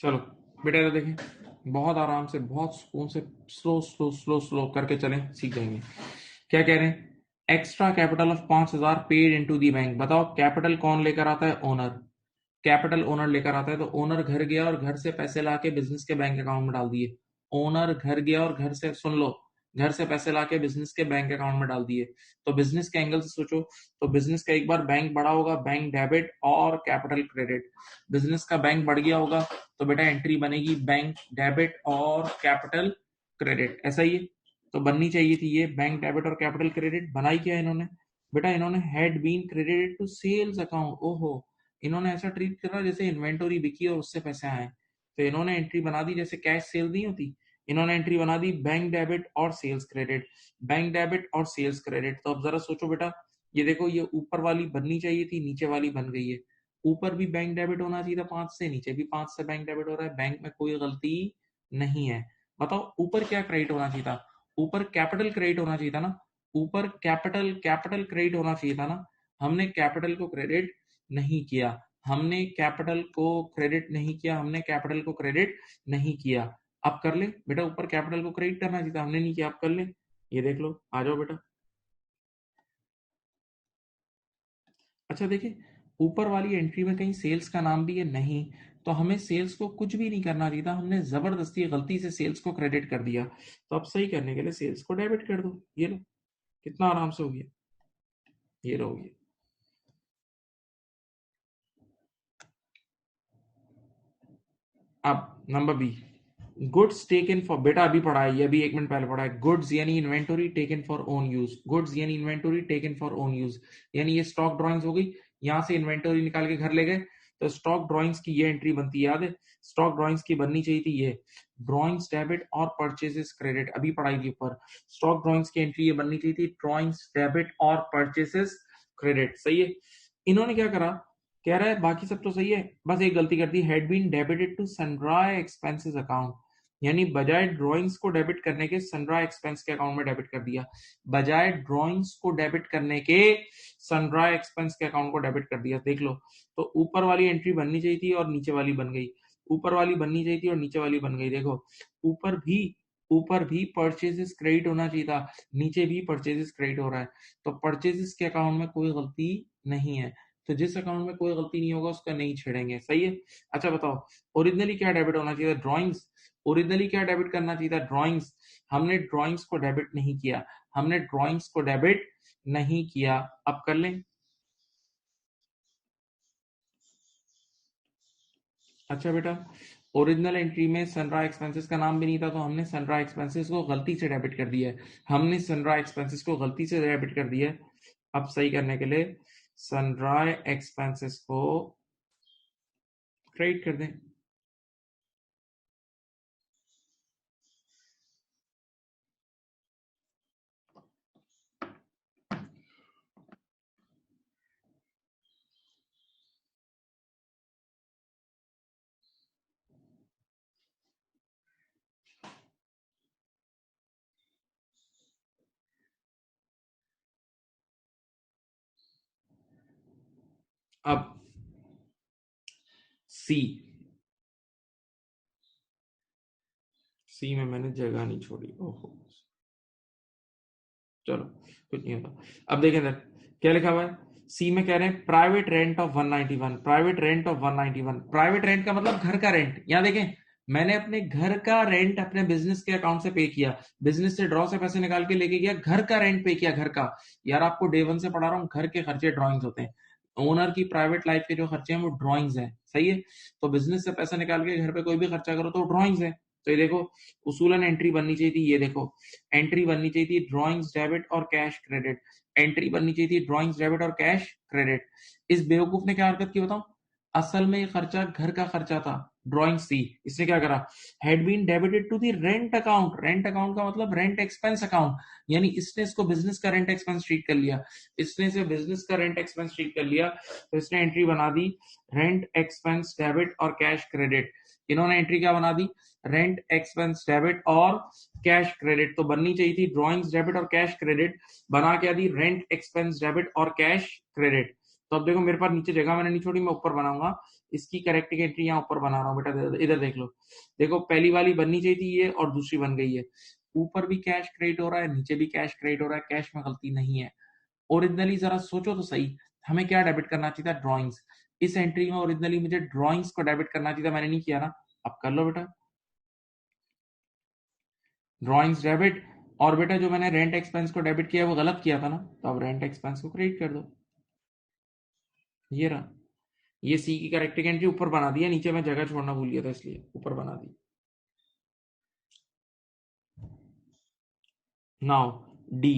चलो बेटा इधर देखें, बहुत आराम से, बहुत सुकून से, स्लो स्लो स्लो स्लो करके चलें, सीख जाएंगे। क्या कह रहे हैं? Extra capital of 5,000 paid into the bank. बताओ कैपिटल कौन लेकर आता है? ओनर। कैपिटल ओनर लेकर आता है, तो ओनर घर गया और घर से पैसे लाके बिजनेस के बैंक अकाउंट में डाल दिए। ओनर घर गया और घर से, सुन लो, घर से पैसे लाके बिजनेस के बैंक अकाउंट में डाल दिए। तो बिजनेस के एंगल से सोचो, तो बिजनेस का एक बार बैंक बढ़ा होगा, बैंक डेबिट और कैपिटल क्रेडिट। बिजनेस का बैंक बढ़ गया होगा तो बेटा एंट्री बनेगी बैंक डेबिट और कैपिटल क्रेडिट। ऐसा ही है, तो बननी चाहिए थी ये बैंक डेबिट और कैपिटल क्रेडिट। बनाई क्या इन्होंने? बेटा इन्होंने had been credited to sales account. ओहो, इन्होंने ऐसा ट्रीट करा जैसे इन्वेंटरी बिकी और उससे पैसे आए। तो इन्होंने एंट्री बना दी जैसे कैश सेल नहीं होती, इन्होंने एंट्री बना दी बैंक डेबिट और सेल्स क्रेडिट। बैंक डेबिट और सेल्स क्रेडिट। तो अब जरा सोचो बेटा, ये देखो, ये ऊपर वाली बननी चाहिए थी, नीचे वाली बन गई है। ऊपर भी बैंक डेबिट होना चाहिए था 5 से, नीचे भी 5 से बैंक डेबिट हो रहा है। बैंक में कोई गलती नहीं है। बताओ ऊपर क्या क्रेडिट होना चाहिए था? ऊपर कैपिटल क्रेडिट होना चाहिए था ना। ऊपर कैपिटल कैपिटल क्रेडिट होना चाहिए था ना। हमने कैपिटल को क्रेडिट नहीं किया, हमने कैपिटल को क्रेडिट नहीं किया, हमने कैपिटल को क्रेडिट नहीं किया। अब कर ले बेटा, ऊपर कैपिटल को क्रेडिट करना चाहिए था, हमने नहीं किया। अब कर ले, ये देख लो, आ जाओ बेटा। अच्छा देखिए, ऊपर वाली एंट्री में कहीं सेल्स का नाम भी है नहीं, तो हमें सेल्स को कुछ भी नहीं करना चाहिए था, हमने जबरदस्ती गलती से सेल्स को क्रेडिट कर दिया। तो अब सही करने के लिए सेल्स को डेबिट कर दो। ये लो, कितना आराम से हो गया। ये लो, ये अब number B, goods taken for, बेटा अभी पढ़ा है ये, अभी 1 मिनट पहले पढ़ा है। गुड्स यानी inventory taken for own use. Goods यानी inventory taken for own use, यानी ये स्टॉक ड्राइंग्स हो गई। यहां से इन्वेंटरी निकाल के घर ले गए, तो स्टॉक ड्राइंग्स की ये एंट्री बनती है, याद है? स्टॉक ड्राइंग्स की बननी चाहिए थी ये, ड्राइंग्स डेबिट और परचेजेस क्रेडिट। अभी पढ़ाई के ऊपर स्टॉक ड्राइंग्स की एंट्री ये बननी चाहिए थी, ड्राइंग्स डेबिट और परचेजेस क्रेडिट। सही है। इन्होंने क्या करा, कह रहा है बाकी सब तो सही है, बस एक गलती कर दी, had been debited to sundry expenses account. यानी बजाय ड्राइंग्स को डेबिट करने के सनड्राई एक्सपेंस के अकाउंट में डेबिट कर दिया। बजाय ड्राइंग्स को डेबिट करने के सनड्राई एक्सपेंस के अकाउंट को डेबिट कर दिया। देख लो, तो ऊपर वाली एंट्री बननी चाहिए थी और नीचे वाली बन गई, ऊपर वाली बननी चाहिए थी और नीचे वाली बन गई। देखो, ऊपर भी परचेजेस क्रेडिट होना चाहिए था, नीचे भी परचेजेस क्रेडिट हो रहा है। तो परचेजेस के अकाउंट में कोई गलती नहीं है, तो जिस अकाउंट में कोई गलती नहीं होगा उसका नहीं छेड़ेंगे। सही है। अच्छा बताओ, ओरिजिनली क्या डेबिट होना चाहिए था? ड्राइंग्स। ओरिजिनली क्या डेबिट करना चाहिए था? ड्राइंग्स। हमने ड्राइंग्स को डेबिट नहीं किया, हमने ड्राइंग्स को डेबिट नहीं किया। अब कर लें। अच्छा बेटा, ओरिजिनल एंट्री में सनरा एक्सपेंसेस का नाम भी नहीं था, तो हमने सनरा एक्सपेंसेस को गलती से डेबिट कर दिया है। हमने सनरा एक्सपेंसेस को गलती से डेबिट कर दिया है। अब सही करने के लिए सनरा एक्सपेंसेस को क्रेडिट कर दें। अब सी सी में मैंने जगह नहीं छोड़ी, ओहो, चलो कुछ नहीं होता। अब देखें इधर क्या लिखा हुआ है, सी में कह रहे हैं private rent of 191, private rent of 191, private rent का मतलब घर का रेंट। यहां देखें मैंने अपने घर का रेंट अपने बिजनेस के अकाउंट से पे किया, बिजनेस से ड्रॉ से पैसे निकाल के लेके गया, घर का रेंट पे किया, घर का। यार आपको डे वन से पढ़ा रहा हूँ, घर के खर्चे ड्रॉइंग्स होते हैं, ओनर की प्राइवेट लाइफ के जो खर्चे हैं वो ड्रॉइंग्स हैं, सही है। तो बिजनेस से पैसा निकाल के घर पे कोई भी खर्चा करो तो ड्रॉइंग्स है। तो ये देखो उसूलन एंट्री बननी चाहिए थी, ये देखो एंट्री बननी चाहिए थी ड्रॉइंग्स डेबिट और कैश क्रेडिट, एंट्री बननी चाहिए थी ड्रॉइंग्स डेबिट और कैश क्रेडिट। इस बेवकूफ ने क्या हरकत की बताऊं, असल में ये खर्चा घर का खर्चा था, ड्रॉइंग सी, इसने क्या करा, had been debited to the rent account, rent account का मतलब रेंट एक्सपेंस अकाउंट, यानी इसने इसको बिजनेस का रेंट एक्सपेंस ट्रीट कर लिया, इसने इसे बिजनेस का रेंट एक्सपेंस ट्रीट कर लिया, तो इसने एंट्री बना दी रेंट एक्सपेंस डेबिट और कैश क्रेडिट। इन्होंने एंट्री क्या बना दी, रेंट एक्सपेंस डेबिट और कैश क्रेडिट। तो बननी चाहिए थी ड्रॉइंग्स डेबिट और कैश क्रेडिट, बना क्या दी रेंट एक्सपेंस डेबिट और कैश क्रेडिट। तो अब देखो मेरे पास नीचे जगह मैंने नहीं छोड़ी, मैं ऊपर बनाऊंगा, इसकी करेक्ट एंट्री यहाँ ऊपर बना रहा हूँ बेटा, इधर देख लो, देखो पहली वाली बननी चाहिए थी ये और दूसरी बन गई है, ऊपर भी कैश क्रेडिट हो रहा है नीचे भी कैश क्रेडिट हो रहा है, कैश में गलती नहीं है। ओरिजिनली जरा सोचो तो सही, हमें क्या डेबिट करना चाहिए था, ड्रॉइंग्स। इस एंट्री में ओरिजिनली मुझे ड्रॉइंग्स को डेबिट करना चाहिए था, मैंने नहीं किया ना, अब कर लो बेटा ड्रॉइंग्स डेबिट, और बेटा जो मैंने रेंट एक्सपेंस को डेबिट किया वो गलत किया था ना, तो अब रेंट एक्सपेंस को क्रेडिट कर दो, ये रहा, ये सी की करेक्ट एंट्री ऊपर बना दिया, नीचे मैं जगह छोड़ना भूल गया था इसलिए ऊपर बना दी। Now D,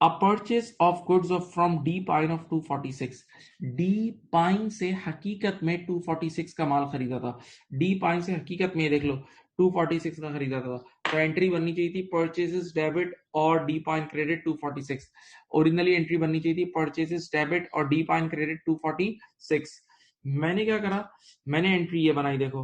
a purchase of goods of from D Pine of 246, D Pine से हकीकत में 246 का माल खरीदा था, डी पाइन से हकीकत में देख लो 246 का खरीदा था, तो एंट्री बननी चाहिए थी परचेजेस डेबिट और D pine credit 246, originally entry बननी चाहिए थी परचेजेस डेबिट और डी पाइन क्रेडिट 246। मैंने क्या करा, मैंने एंट्री ये बनाई देखो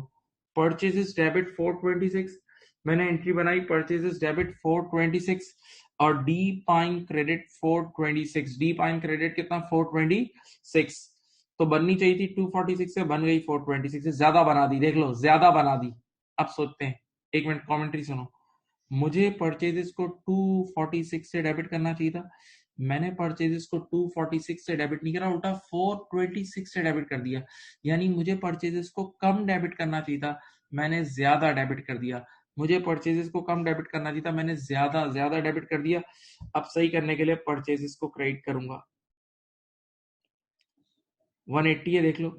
परचेजेस डेबिट 426, मैंने एंट्री बनाई परचेजेस डेबिट 426 और D pine credit 426, D pine credit कितना 426, तो बननी चाहिए थी 246 से, बन गई 426 से, ज्यादा बना दी, देख लो ज्यादा बना दी। अब सोचते हैं, एक मिनट कमेंट्री सुनो, मुझे परचेजेस को 246 से डेबिट करना चाहिए था, मैंने परचेजेस को 246 से डेबिट नहीं करा, उल्टा 426 से डेबिट कर दिया, यानी मुझे परचेजेस को कम डेबिट करना चाहिए था, मैंने ज्यादा डेबिट कर दिया, मुझे परचेजेस को कम डेबिट करना चाहिए था, मैंने ज्यादा ज्यादा डेबिट कर दिया। अब सही करने के लिए परचेजेस को क्रेडिट करूंगा, 180 है देख लो,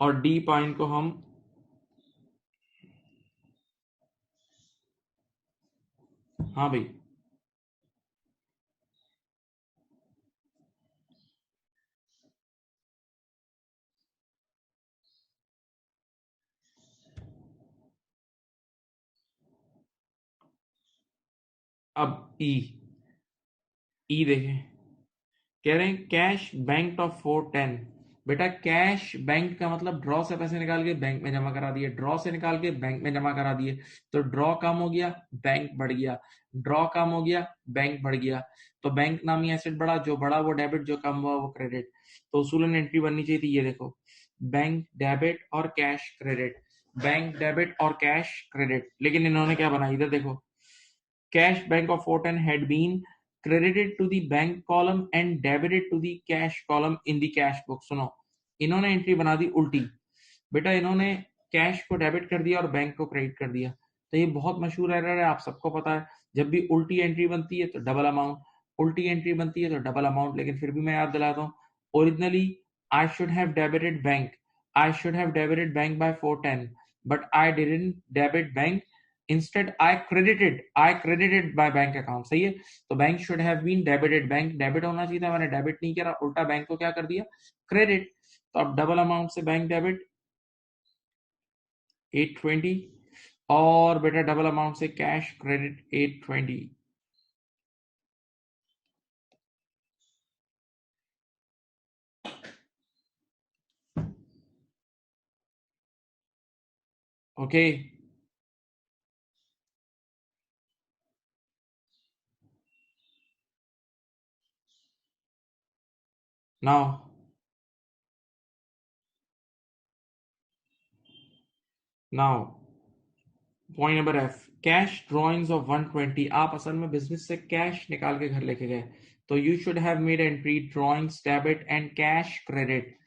और डी पॉइंट को हम, हाँ भाई अब ई, ई देखें, कह रहे हैं कैश बैंक ऑफ 410, बेटा कैश बैंक का मतलब ड्रॉ से पैसे निकाल के बैंक में जमा करा दिए, ड्रॉ से निकाल के बैंक में जमा करा दिए, तो ड्रॉ कम हो गया बैंक बढ़ गया, ड्रॉ कम हो गया बैंक बढ़ गया, तो बैंक नामी एसेट बढ़ा, जो बढ़ा वो डेबिट, जो कम हुआ वो क्रेडिट। तो उसूलन एंट्री बननी चाहिए थी, ये देखो बैंक डेबिट और कैश क्रेडिट, बैंक डेबिट और कैश क्रेडिट, लेकिन इन्होंने क्या बनाई, इधर देखो cash bank of Fortin had been credited to the bank column and debited to the cash column in the cash book। सुनो इन्होंने एंट्री बना दी उल्टी, बेटा इन्होंने कैश को डेबिट कर दिया और बैंक को क्रेडिट कर दिया, तो ये बहुत मशहूर एरर है, आप सबको पता है, जब भी उल्टी एंट्री बनती है तो डबल अमाउंट, उल्टी एंट्री बनती है तो डबल अमाउंट, लेकिन फिर भी मैं याद दिलाता हूँ, originally I should have debited bank, I should have debited bank by 410, but I didn't debit bank, instead I credited my bank account, सही है, तो bank should have been debited, bank debit होना चाहिए था, मैंने डेबिट नहीं किया, उल्टा बैंक को क्या कर दिया क्रेडिट, तो अब डबल अमाउंट से बैंक डेबिट 820 और बेटा डबल अमाउंट से cash credit 820। Okay Now point number F, cash drawings of 120। आप असल में बिजनेस से कैश निकाल के घर लेके गए, तो you should have made entry drawings debit and cash credit.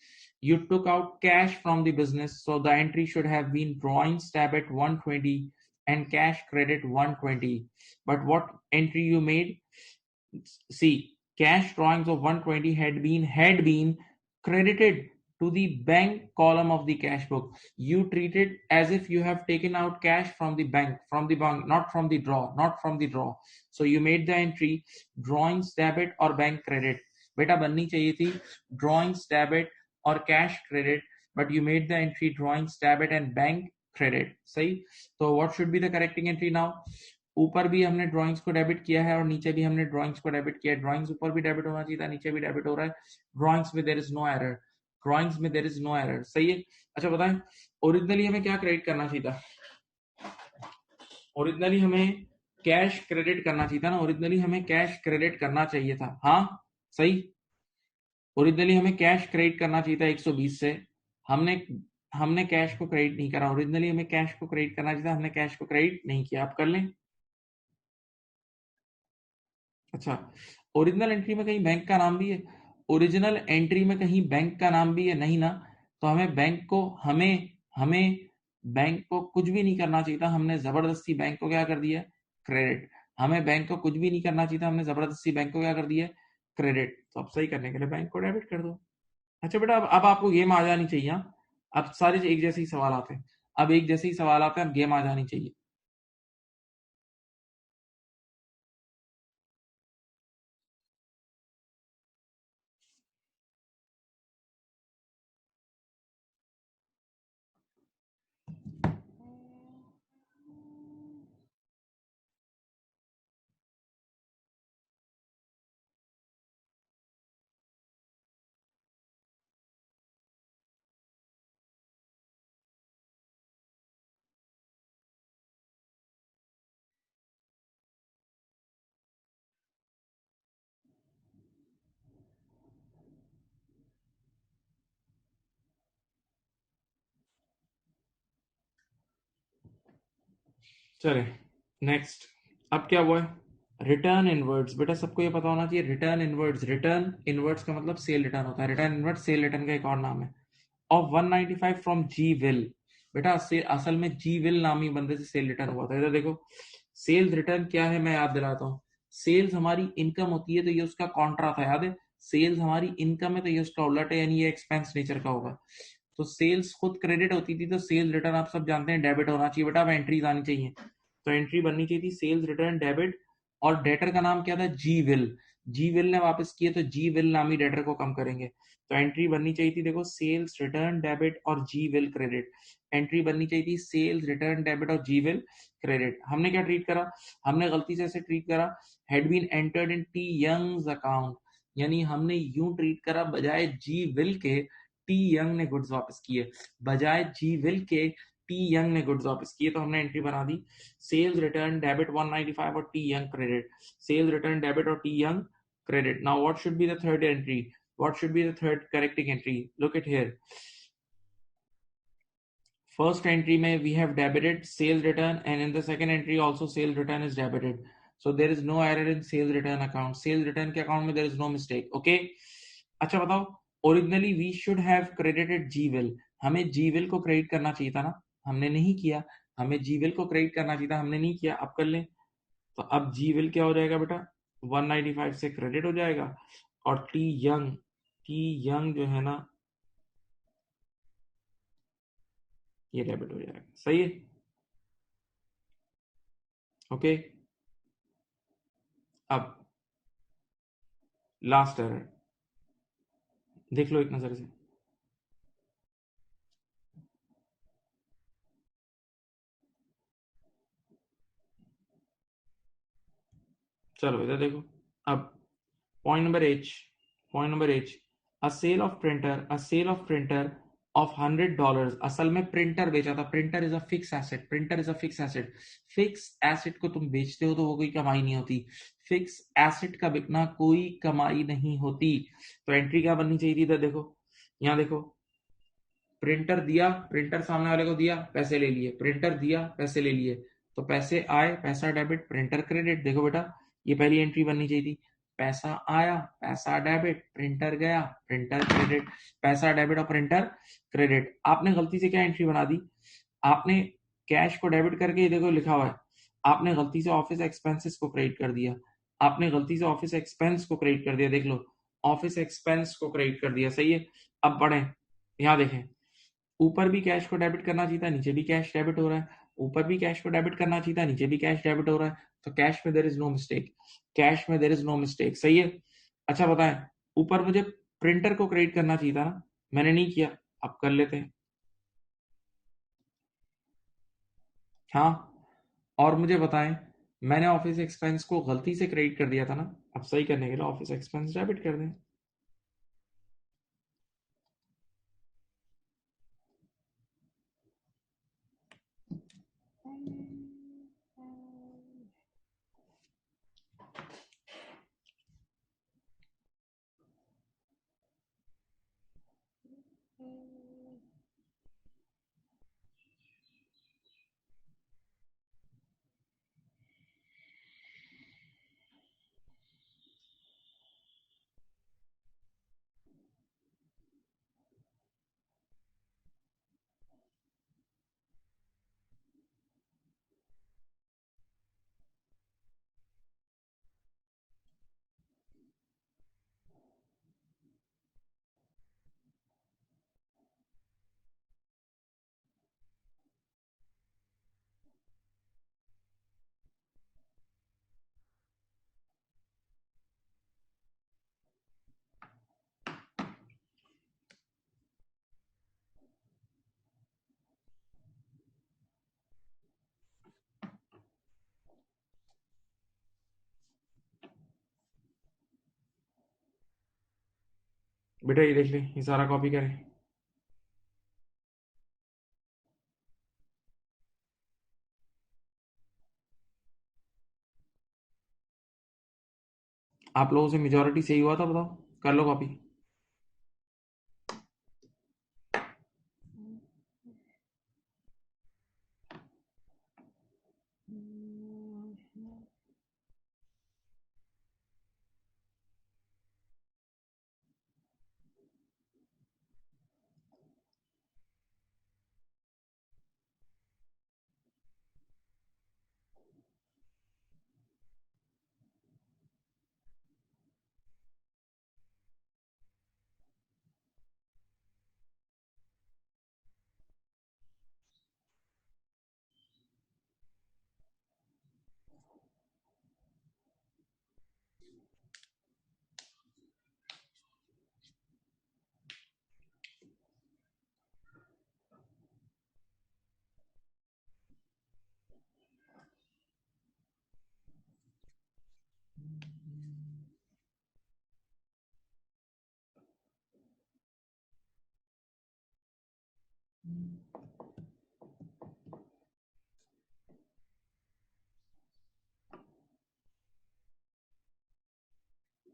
You took out cash from the business, so the entry should have been drawings debit 120 and cash credit 120. But what entry you made? See, cash drawings of 120 had been credited to the bank column of the cash book. You treat it as if you have taken out cash from the bank, not from the draw. So you made the entry drawings debit or bank credit. बेटा बननी चाहिए थी drawings debit or cash credit, but you made the entry drawings debit and bank credit. सही. So what should be the correcting entry now? ऊपर भी हमने drawings को debit किया है और नीचे भी हमने ड्राइंग्स को डेबिट किया है. ड्राइंग्स ऊपर भी डेबिट होना चाहिए था, नीचे भी डेबिट हो रहा है. ड्राइंग्स में देयर इज नो एरर. सही है. अच्छा बताएं, ओरिजिनली हमें क्या क्रेडिट करना चाहिए था? ओरिजिनली हमें कैश क्रेडिट करना चाहिए था ना. ओरिजिनली हमें कैश क्रेडिट करना चाहिए था. हाँ सही. ओरिजिनली हमें कैश क्रेडिट करना चाहिए था 120 से. हमने हमने कैश को क्रेडिट नहीं करा. ओरिजिनली हमें कैश को क्रेडिट करना चाहिए था, हमने कैश को क्रेडिट नहीं किया. आप कर लें. अच्छा, ओरिजिनल एंट्री में कहीं बैंक का नाम भी है? ओरिजिनल एंट्री में कहीं बैंक का नाम भी है? नहीं ना. तो हमें बैंक को कुछ भी नहीं करना चाहिए था. हमने जबरदस्ती बैंक को क्या कर दिया? क्रेडिट. हमें बैंक को कुछ भी नहीं करना चाहिए था, हमने जबरदस्ती बैंक को क्या कर दिया? क्रेडिट. तो अब सही करने के लिए बैंक को डेबिट कर दो. अच्छा बेटा, अब आपको गेम आ जानी चाहिए. हाँ? अब सारे एक जैसे ही सवाल आते हैं. अब एक जैसे ही सवाल आते हैं, अब गेम आ जानी चाहिए. चले नेक्स्ट. अब क्या हुआ है? Return inwards. बेटा सबको ये पता होना चाहिए, रिटर्न इनवर्ड्स का मतलब सेल रिटर्न होता है. रिटर्न इनवर्ड्स सेल रिटर्न का एक और नाम है. Of 195 from G Will. बेटा असल में जी विल नामी बंदे से सेल रिटर्न हुआ था. इधर देखो, सेल्स रिटर्न क्या है मैं याद दिलाता हूँ. सेल्स हमारी इनकम होती है, तो ये उसका कॉन्ट्रा था, याद है? सेल्स हमारी इनकम है, तो ये उसका उलट है, यानी ये एक्सपेंस नेचर का होगा. तो सेल्स खुद क्रेडिट होती थी, तो सेल्स रिटर्न आप सब जानते हैं डेबिट होना चाहिए. बेटा अब एंट्रीज आनी चाहिए. तो एंट्री बननी चाहिए थी सेल्स रिटर्न डेबिट, और डेटर का नाम क्या था? जी विल. जी विल ने वापस किए, तो जी विल नामी डेटर को कम करेंगे. तो एंट्री बननी चाहिए थी, देखो, सेल्स रिटर्न डेबिट और जी विल क्रेडिट. एंट्री बननी चाहिए थी सेल्स रिटर्न डेबिट और जी विल क्रेडिट. हमने क्या ट्रीट करा? हमने गलती से ऐसे ट्रीट करा, had been entered in T Young's account. यानी हमने यूं ट्रीट करा, बजाय जी विल के टी यंग ने गुड्स वापस किए. बजाय जी विल के टी यंग ने गुड्स वापस किए. तो हमने एंट्री बना दी सेल्स रिटर्न डेबिट 195 और T Young credit. Sales return debit और T Young credit. Now what should be the third entry? What should be the third correcting entry? Look at here. First entry में we have debited sales return, and in the second entry also sales return is debited. So there is no error in sales return account. Sales return के account में there is no mistake. Okay? अच्छा बताओ, originally we should have credited GWIL. हमें GWIL को credit करना चाहिए था ना, हमने नहीं किया. हमें GWIL को क्रेडिट करना चाहिए था, हमने नहीं किया. अब कर लें. तो अब GWIL क्या हो जाएगा बेटा? 195 से क्रेडिट हो जाएगा, और टी यंग जो है ना, ये डेबिट हो जाएगा. सही है. ओके. अब लास्ट एरर देख लो एक नजर से. चलो इधर देखो. अब point number H a sale of printer of $100. असल में प्रिंटर बेचा था. Printer is a fix asset. Fix asset को तुम बेचते हो तो वो कोई कमाई नहीं होती. फिक्स एसेट का बिकना कोई कमाई नहीं होती। तो एंट्री क्या बननी चाहिए थी? इधर देखो, यहाँ देखो, प्रिंटर दिया, प्रिंटर सामने वाले को दिया, पैसे ले लिए, प्रिंटर दिया, पैसे ले लिए, तो पैसे आए, पैसा डेबिट, प्रिंटर क्रेडिट। देखो बेटा, ये पहली एंट्री बननी चाहिए थी। पैसा आया, पैसा डेबिट, प्रिंटर गया, प्रिंटर क्रेडिट, पैसा डेबिट और प्रिंटर क्रेडिट। आपने गलती से क्या एंट्री बना दी? आपने कैश को डेबिट करके, ये देखो लिखा हुआ है, आपने गलती से ऑफिस एक्सपेंसेस को क्रेडिट कर दिया। आपने गलती से ऑफिस एक्सपेंस को क्रेडिट कर दिया, देख लो, ऑफिस एक्सपेंस को क्रेडिट कर दिया, सही है। अब बढ़े, यहाँ देखें, ऊपर भी कैश को डेबिट करना चाहिए था, नीचे भी कैश डेबिट हो रहा है, ऊपर भी कैश को डेबिट करना चाहिए था, नीचे भी कैश डेबिट हो रहा है, तो कैश में there is no mistake, cash में देयर इज नो मिस्टेक, सही है। अच्छा बताएं, ऊपर मुझे प्रिंटर को क्रेडिट करना चाहिए था ना, मैंने नहीं किया, अब कर लेते हैं। हाँ, और मुझे बताएं, मैंने ऑफिस एक्सपेंस को गलती से क्रेडिट कर दिया था ना, अब सही करने के लिए ऑफिस एक्सपेंस डेबिट कर दें। बेटा ये देख ले, ये सारा कॉपी करें। आप लोगों से मेजोरिटी सही हुआ था, बताओ, कर लो कॉपी।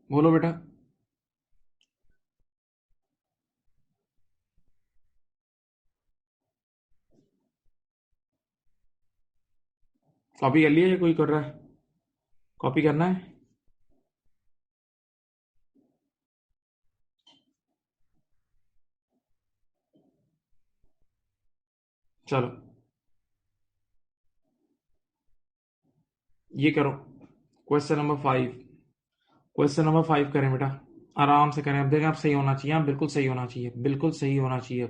बोलो बेटा। कॉपी कर लिया या कोई कर रहा है? कॉपी करना है? चलो ये करो, क्वेश्चन नंबर 5। क्वेश्चन नंबर 5 करें बेटा, आराम से करें। अब देखें, आप सही होना चाहिए, आप बिल्कुल सही होना चाहिए, बिल्कुल सही होना चाहिए।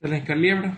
चलें, कर लिया बेटा।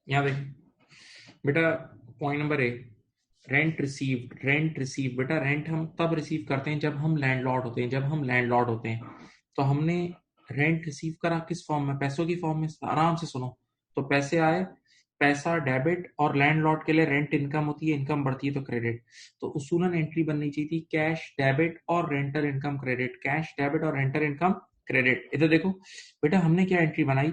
यहाँ देखिए बेटा, point number A, rent receive बेटा, रेंट हम तब रिसीव करते हैं जब हम लैंडलॉर्ड होते हैं, तो हमने रेंट रिसीव करा किस फॉर्म में? पैसों की फॉर्म में। आराम से सुनो। तो पैसे आए, पैसा डेबिट, और लैंडलॉर्ड के लिए रेंट इनकम होती है, इनकम बढ़ती है तो क्रेडिट। तो उसूलन एंट्री बननी चाहिए थी कैश डेबिट और rental income credit, cash debit और रेंटल इनकम क्रेडिट। इधर देखो बेटा, हमने क्या एंट्री बनाई,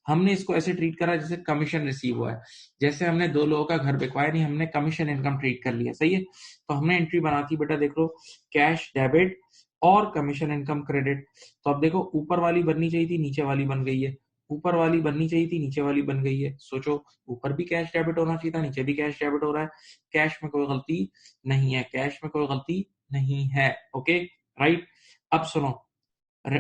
हमने इसको ऐसे ट्रीट करा जैसे कमीशन रिसीव हुआ है, जैसे हमने दो लोगों का घर बिकवाया नहीं, हमने कमीशन इनकम ट्रीट कर लिया। सही है। तो हमने एंट्री बना दी बेटा, देख लो, कैश डेबिट और कमीशन इनकम क्रेडिट। तो अब देखो, ऊपर वाली बननी चाहिए थी, नीचे वाली बन गई है, ऊपर वाली बननी चाहिए थी, नीचे वाली बन गई है। सोचो, ऊपर भी कैश डेबिट होना चाहिए था, नीचे भी कैश डेबिट हो रहा है। कैश में कोई गलती नहीं है, कैश में कोई गलती नहीं है। Okay, right. अब सुनो,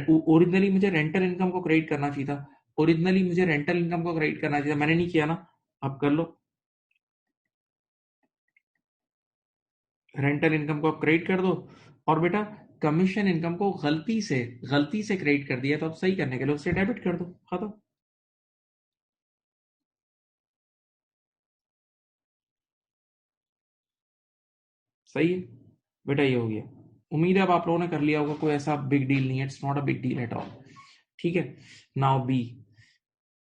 ओरिजिनली मुझे रेंटल इनकम को क्रेडिट करना चाहिए था, ओरिजिनली मुझे रेंटल इनकम को क्रेडिट करना चाहिए था, मैंने नहीं किया ना। अब कर लो, रेंटल इनकम को क्रेडिट कर दो। और बेटा, कमीशन इनकम को गलती से क्रेडिट कर दिया, तो अब सही करने के लिए उसे डेबिट कर दो, खत्म। सही है बेटा, ये हो गया। उम्मीद है अब आप लोगों ने कर लिया होगा, कोई ऐसा बिग डील नहीं है, it's not a big deal at all. ठीक है। Now B,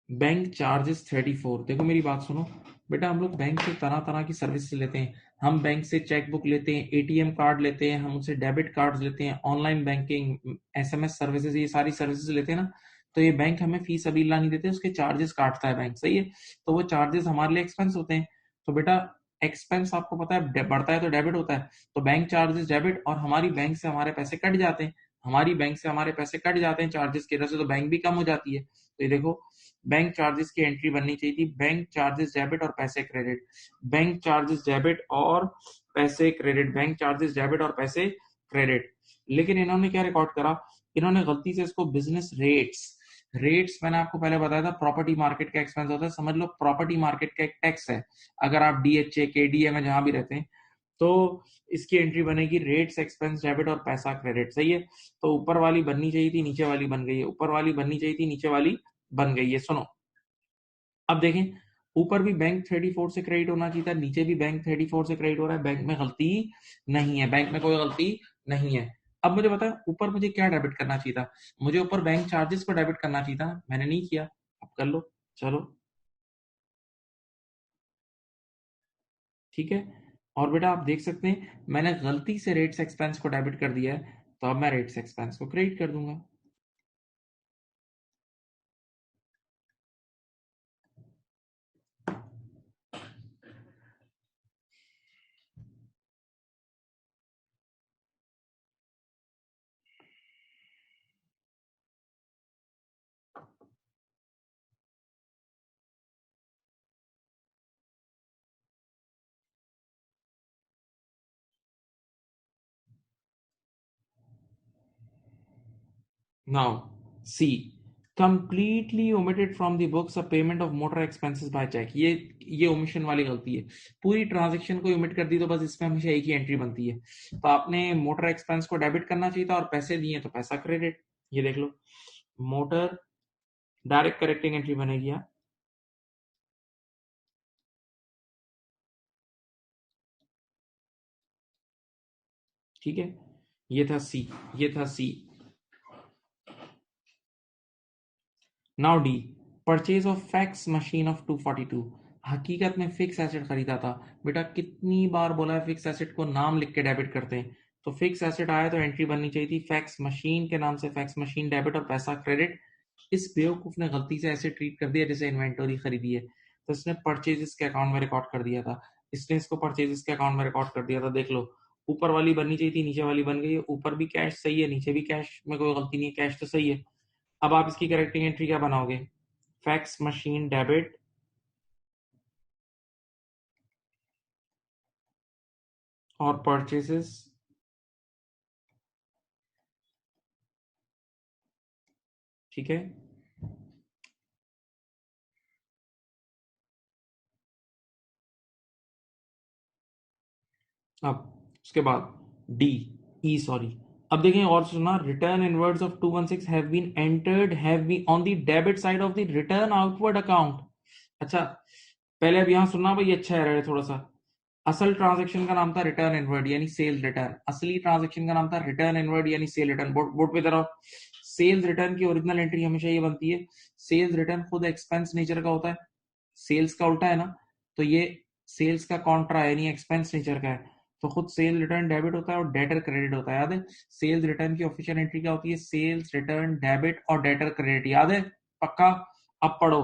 bank charges 34। देखो मेरी बात सुनो बेटा, हम लोग बैंक से तरह तरह की सर्विस लेते हैं। हम बैंक से चेक बुक लेते हैं, एटीएम कार्ड लेते हैं, हम उनसे डेबिट कार्ड लेते हैं, ऑनलाइन बैंकिंग, एसएमएस सर्विसेज, ये सारी सर्विसेज लेते हैं ना। तो ये बैंक हमें फीस अभी नहीं देते, उसके चार्जेस काटता है बैंक। सही है। तो वो चार्जेस हमारे लिए एक्सपेंस होते हैं। तो बेटा, एक्सपेंस आपको पता है बढ़ता है तो डेबिट होता है, तो बैंक चार्जेस डेबिट, और हमारी बैंक से हमारे पैसे कट जाते हैं, चार्जेस की वजह से, तो बैंक भी कम हो जाती है। तो ये देखो, बैंक चार्जेस की एंट्री बननी चाहिए थी, बैंक चार्जेस डेबिट और पैसे क्रेडिट, बैंक चार्जेस डेबिट और पैसे क्रेडिट, बैंक चार्जेस डेबिट और पैसे क्रेडिट। लेकिन इन्होंने क्या रिकॉर्ड करा, इन्होंने गलती से इसको बिजनेस रेट्स, मैंने आपको पहले बताया था प्रॉपर्टी मार्केट का एक्सपेंस होता है, समझ लो प्रॉपर्टी मार्केट का एक टैक्स है। अगर आप डीएचए केडीए में जहां भी रहते हैं, तो इसकी एंट्री बनेगी रेट्स एक्सपेंस डेबिट और पैसा क्रेडिट। सही है। तो ऊपर वाली बननी चाहिए थी, नीचे वाली बन गई है, ऊपर वाली बननी चाहिए थी, नीचे वाली बन गई है। सुनो, अब देखें, ऊपर भी बैंक 34 से क्रेडिट होना चाहिए था, नीचे भी बैंक 34 से क्रेडिट हो रहा है, बैंक में गलती नहीं है, बैंक में कोई गलती नहीं है। अब मुझे बताया, ऊपर मुझे क्या डेबिट करना चाहिए था, मुझे ऊपर बैंक चार्जेस को डेबिट करना चाहिए था, मैंने नहीं किया। अब कर लो, चलो, ठीक है। और बेटा आप देख सकते हैं, मैंने गलती से रेट्स एक्सपेंस को डेबिट कर दिया है, तो अब मैं रेट्स एक्सपेंस को क्रेडिट कर दूंगा। Now see, completely omitted from the books a payment of motor expenses by check। ये ओमिशन वाली गलती है, पूरी ट्रांजेक्शन को ओमिट कर दी, तो बस इसमें हमेशा एक ही एंट्री बनती है। तो आपने मोटर एक्सपेंस को डेबिट करना चाहिए था, और पैसे दिए तो पैसा क्रेडिट। ये देख लो, मोटर डायरेक्ट करेक्टिंग एंट्री बनेगी। ठीक है, ये था सी, ये था C. Now D, purchase of fax machine of 242। हकीकत में फिक्स एसेट खरीदा था। बेटा कितनी बार बोला है फिक्स एसेट को नाम लिख के डेबिट करते हैं। तो फिक्स एसेट आया तो एंट्री बननी चाहिए थी फैक्स मशीन के नाम से, फैक्स मशीन डेबिट और पैसा क्रेडिट। इस बेवकूफ ने गलती से ऐसे ट्रीट कर दिया जैसे इन्वेंटरी खरीदी है, तो इसने परचेजेस के अकाउंट में रिकॉर्ड कर दिया था। इसने इसको परचेजेस के अकाउंट में रिकॉर्ड कर दिया था। देख लो, ऊपर वाली बननी चाहिए थी, नीचे वाली बन गई है। ऊपर भी कैश सही है, नीचे भी कैश में कोई गलती नहीं है, कैश तो सही है। अब आप इसकी करेक्टिंग एंट्री क्या बनाओगे? फैक्स मशीन डेबिट और परचेसेस, ठीक है। अब उसके बाद डी, ई सॉरी, अब देखें और सुना, return inwards of 216 have been entered have been on the debit side of the return outward account. अच्छा, पहले अब यहां सुनना भाई, अच्छा है थोड़ा सा। असल ट्रांजैक्शन का नाम था रिटर्न इनवर्ड यानी सेल रिटर्न। असली ट्रांजैक्शन का नाम था रिटर्न इनवर्ड यानी सेल रिटर्न। बोर्ड बोर्ड पे तरफ, सेल्स रिटर्न की ओरिजिनल एंट्री हमेशा ये बनती है, सेल्स रिटर्न खुद एक्सपेंस नेचर का होता है, सेल्स का उल्टा है ना, तो ये सेल्स का कॉन्ट्रा यानी एक्सपेंस नेचर का है। तो खुद सेल रिटर्न डेबिट होता है और डेटर क्रेडिट होता है, याद है? सेल्स रिटर्न की ऑफिशियल एंट्री क्या होती है? सेल्स रिटर्न डेबिट और डेटर क्रेडिट, याद है? पक्का? अब पढ़ो,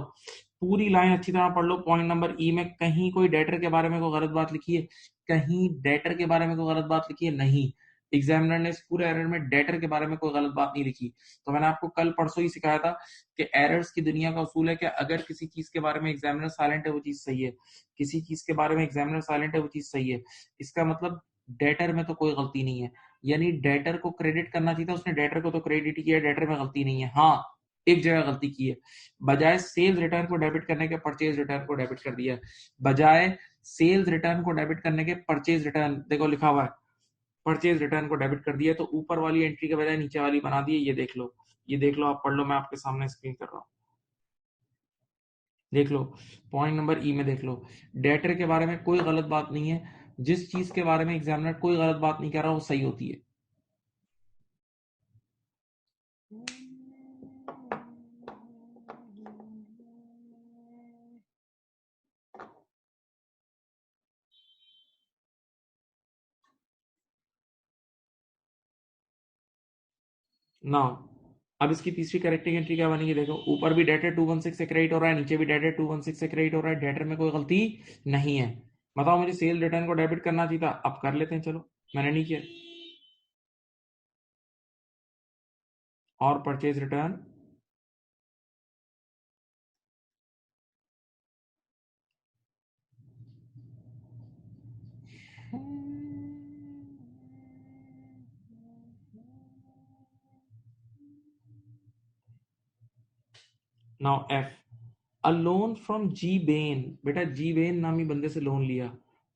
पूरी लाइन अच्छी तरह पढ़ लो। पॉइंट नंबर ई में कहीं कोई डेटर के बारे में कोई गलत बात लिखी है? कहीं डेटर के बारे में कोई गलत बात लिखी है? नहीं, एग्जामिनर ने इस पूरे एरर में डेटर के बारे में कोई गलत बात नहीं लिखी। तो मैंने आपको कल परसों ही सिखाया था कि एरर्स की दुनिया का उसूल है कि अगर किसी चीज के बारे में एग्जामिनर साइलेंट है वो चीज सही है, किसी चीज के बारे में एग्जामिनर साइलेंट है वो चीज सही है। इसका मतलब डेटर में तो कोई गलती नहीं है, यानी डेटर को क्रेडिट करना चाहिए था, उसने डेटर को तो क्रेडिट किया, डेटर में गलती नहीं है। हाँ, एक जगह गलती की है, बजाय सेल्स रिटर्न को डेबिट करने के परचेज रिटर्न को डेबिट कर दिया। बजाय सेल्स रिटर्न को डेबिट करने के परचेज रिटर्न, देखो लिखा हुआ है, परचेज रिटर्न को डेबिट कर दिया। तो ऊपर वाली एंट्री के बजाय नीचे वाली बना दी है। ये देख लो, ये देख लो, आप पढ़ लो, मैं आपके सामने स्क्रीन कर रहा हूँ। देख लो, पॉइंट नंबर ई में देख लो, डेटर के बारे में कोई गलत बात नहीं है। जिस चीज के बारे में एग्जामिनर कोई गलत बात नहीं कर रहा वो सही होती है। नाउ अब इसकी तीसरी करेक्टिंग एंट्री क्या बनेगी? देखो, ऊपर भी डेटर 216 से क्रेडिट हो रहा है, नीचे भी डेटर 216 से क्रेडिट हो रहा है, डेटर में कोई गलती नहीं है। बताओ, मुझे सेल रिटर्न को डेबिट करना चाहिए था, अब कर लेते हैं, चलो, मैंने नहीं किया। और purchase return, now F, a loan from G Ben. बेटा जी बेन नामी बंदे से लोन लिया,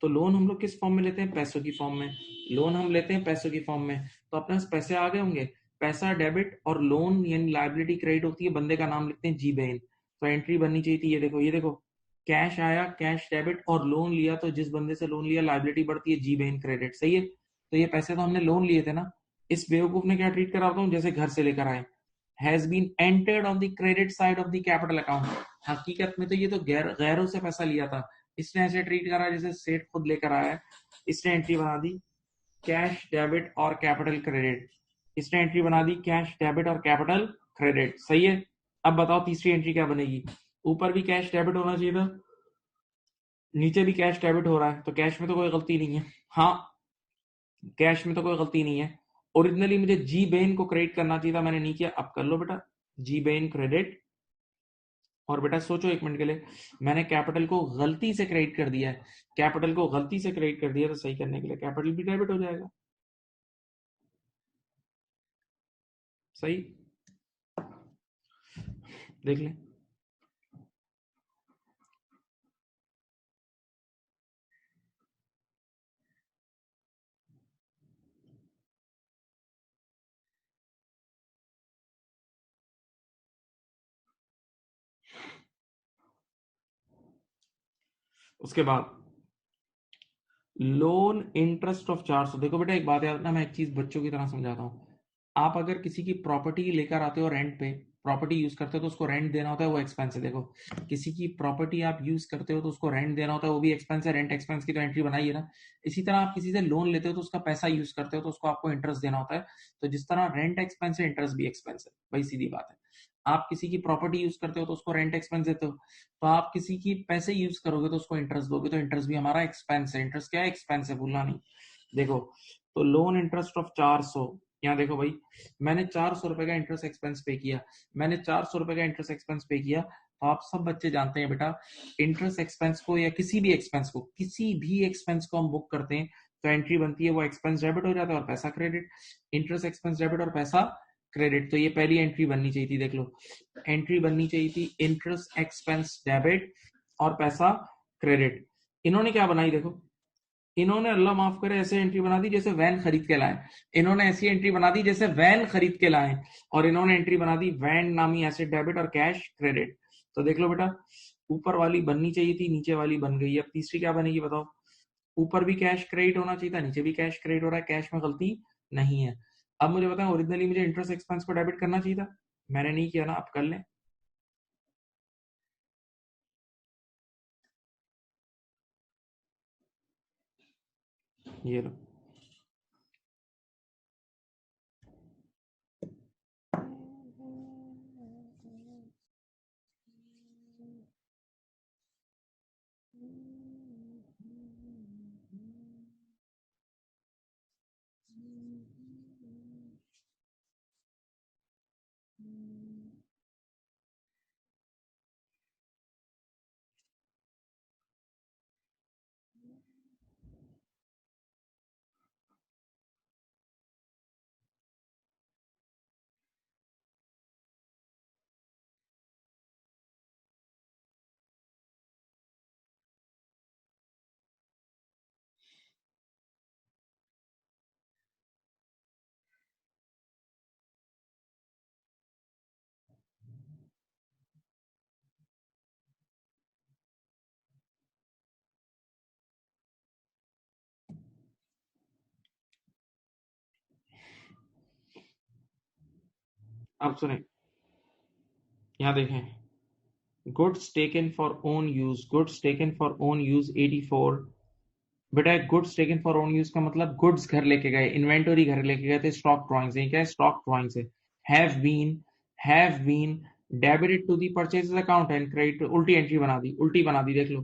तो लोन हम लोग किस फॉर्म में लेते हैं? पैसों की फॉर्म में। लोन हम लेते हैं पैसों की फॉर्म में, तो अपने पास पैसे आ गए होंगे, पैसा डेबिट और लोन यानी लाइबिलिटी क्रेडिट होती है, बंदे का नाम लिखते हैं जी बेन। तो एंट्री बननी चाहिए थी, ये देखो, ये देखो, कैश आया, कैश डेबिट और लोन लिया, तो जिस बंदे से लोन लिया लाइबिलिटी बढ़ती है जी बेन क्रेडिट, सही है? तो ये पैसे तो हमने लोन लिए थे ना। इस बेवकूफ ने क्या ट्रीट करा होता हूँ, जैसे घर से लेकर आए, has been entered on the credit side of the capital account. हकीकत में तो ये तो गैरों से पैसा लिया था, इसने ऐसे ट्रीट करा जैसे सेठ खुद लेकर आया है। इसने एंट्री बना दी कैश डेबिट और कैपिटल क्रेडिट, इसने एंट्री बना दी कैश डेबिट और कैपिटल क्रेडिट, सही है? अब बताओ तीसरी एंट्री क्या बनेगी? ऊपर भी कैश डेबिट होना चाहिए था, नीचे भी कैश डेबिट हो रहा है, तो कैश में तो कोई गलती नहीं है। हाँ, कैश में तो कोई गलती नहीं है। ओरिजिनली मुझे जी बेन को क्रेडिट करना चाहिए था, मैंने नहीं किया, अब कर लो बेटा, जी बेन क्रेडिट। और बेटा सोचो एक मिनट के लिए, मैंने कैपिटल को गलती से क्रेडिट कर दिया है, कैपिटल को गलती से क्रेडिट कर दिया, तो सही करने के लिए कैपिटल भी डेबिट हो जाएगा, सही? देख ले। उसके बाद लोन इंटरेस्ट ऑफ 400। देखो बेटा एक बात याद रखना, मैं एक चीज बच्चों की तरह समझाता हूँ। आप अगर किसी की प्रॉपर्टी लेकर आते हो रेंट पे, प्रॉपर्टी यूज करते हो तो उसको रेंट देना होता है, वो एक्सपेंस है। देखो किसी की प्रॉपर्टी आप यूज करते हो तो उसको रेंट देना होता है, वो भी एक्सपेंस है। रेंट एक्सपेंस की तो एंट्री बनाई है ना। इसी तरह आप किसी से लोन लेते हो तो उसका पैसा यूज करते हो तो उसको आपको इंटरेस्ट देना होता है। तो जिस तरह रेंट एक्सपेंस है, इंटरेस्ट भी एक्सपेंस है, भाई सीधी बात है। आप किसी की प्रॉपर्टी यूज करते हो तो उसको रेंट एक्सपेंस देते हो, तो आप किसी की पैसे यूज करोगे तो उसको इंटरेस्ट दोगे, तो इंटरेस्ट भी हमारा एक्सपेंस है। इंटरेस्ट क्या है? एक्सपेंस है, भूलना नहीं। देखो तो लोन इंटरेस्ट ऑफ 400, यहाँ देखो भाई, मैंने 400 रुपए का इंटरेस्ट एक्सपेंस पे किया, मैंने 400 रुपए का इंटरेस्ट एक्सपेंस पे किया। तो आप सब बच्चे जानते हैं बेटा, इंटरेस्ट एक्सपेंस को या किसी भी एक्सपेंस को, किसी भी एक्सपेंस को हम बुक करते हैं तो एंट्री बनती है, वो एक्सपेंस डेबिट हो जाता है और पैसा क्रेडिट। इंटरेस्ट एक्सपेंस डेबिट और पैसा क्रेडिट, तो ये पहली एंट्री बननी चाहिए थी। देख लो, एंट्री बननी चाहिए थी इंटरेस्ट एक्सपेंस डेबिट और पैसा क्रेडिट। इन्होंने क्या बनाई देखो, इन्होंने अल्लाह माफ करे ऐसे एंट्री बना दी जैसे वैन खरीद के लाए। इन्होंने ऐसी एंट्री बना दी जैसे वैन खरीद के लाए, और इन्होंने एंट्री बना दी वैन नामी एसेट डेबिट और कैश क्रेडिट। तो देख लो बेटा, ऊपर वाली बननी चाहिए थी, नीचे वाली बन गई। अब तीसरी क्या बनेगी बताओ? ऊपर भी कैश क्रेडिट होना चाहिए था, नीचे भी कैश क्रेडिट हो रहा है, कैश में गलती नहीं है। अब मुझे बताओ, ओरिजिनली मुझे इंटरेस्ट एक्सपेंस को डेबिट करना चाहिए था, मैंने नहीं किया ना, आप कर लें। ये लो, आप सुने, यहाँ देखें, goods taken for own use, goods taken for own use 84। बेटा goods taken for own use का मतलब गुड्स घर लेके गए, इन्वेंटरी घर लेके गए थे, स्टॉक ड्राइंग्स है, क्या है? स्टॉक ड्राइंग्स है। Have been debited to the purchase account and credit, उल्टी एंट्री बना दी, उल्टी बना दी। देख लो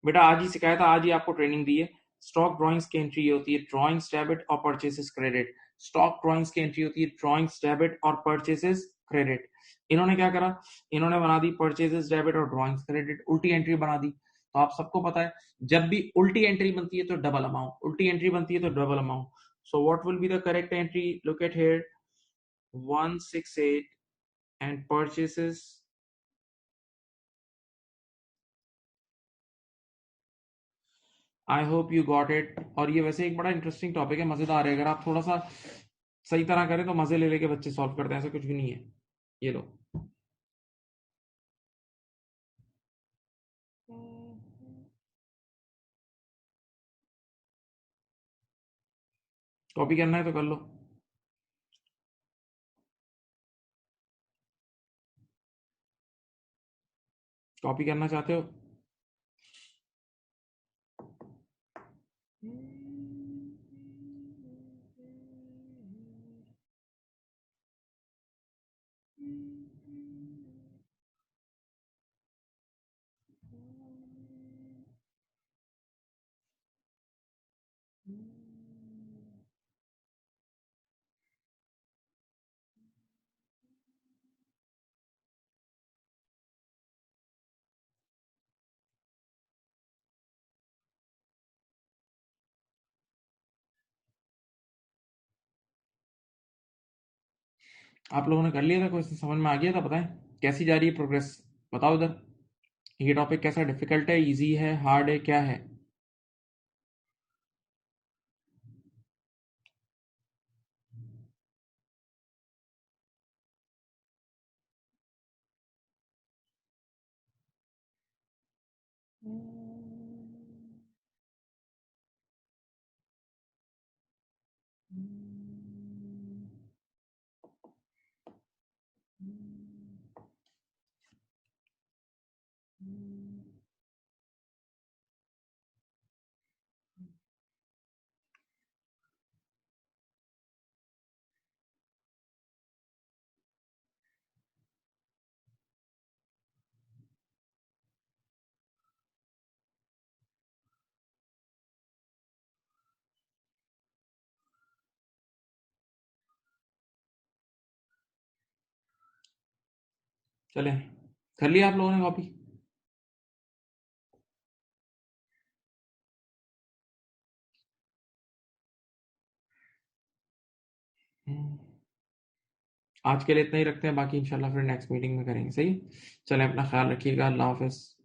बेटा, आज ही सिखाया था, आज ही आपको ट्रेनिंग दी है। स्टॉक ड्राइंग्स की एंट्री ये होती है ड्राइंग्स डेबिट और परचेसेस क्रेडिट। स्टॉक ड्राइंग्स की एंट्री होती है ड्राइंग्स डेबिट और परचेसेस क्रेडिट। इन्होंने क्या करा, इन्होंने बना दी परचेसेस डेबिट और ड्राइंग्स क्रेडिट, उल्टी एंट्री बना दी। तो आप सबको पता है, जब भी उल्टी एंट्री बनती है तो डबल अमाउंट, उल्टी एंट्री बनती है तो double amount. So what will be the correct entry? Look at here, 168 and purchases. I hope you got it. और ये वैसे एक बड़ा इंटरेस्टिंग टॉपिक है, मजेदार है। अगर आप थोड़ा सा सही तरह करें तो मजे ले लेके बच्चे सॉल्व करते हैं, ऐसा कुछ भी नहीं है। ये लो, कॉपी करना है तो कर लो। कॉपी करना चाहते हो? आप लोगों ने कर लिया था, क्वेश्चन समझ में आ गया था? बताएं कैसी जा रही है प्रोग्रेस, बताओ इधर। ये टॉपिक कैसा, डिफिकल्ट है, इजी है, हार्ड है, क्या है? चले, कर लिया आप लोगों ने कॉपी? आज के लिए इतना ही रखते हैं, बाकी इंशाल्लाह फिर नेक्स्ट मीटिंग में करेंगे। सही, चलें, अपना ख्याल रखिएगा। अल्लाह हाफिज़।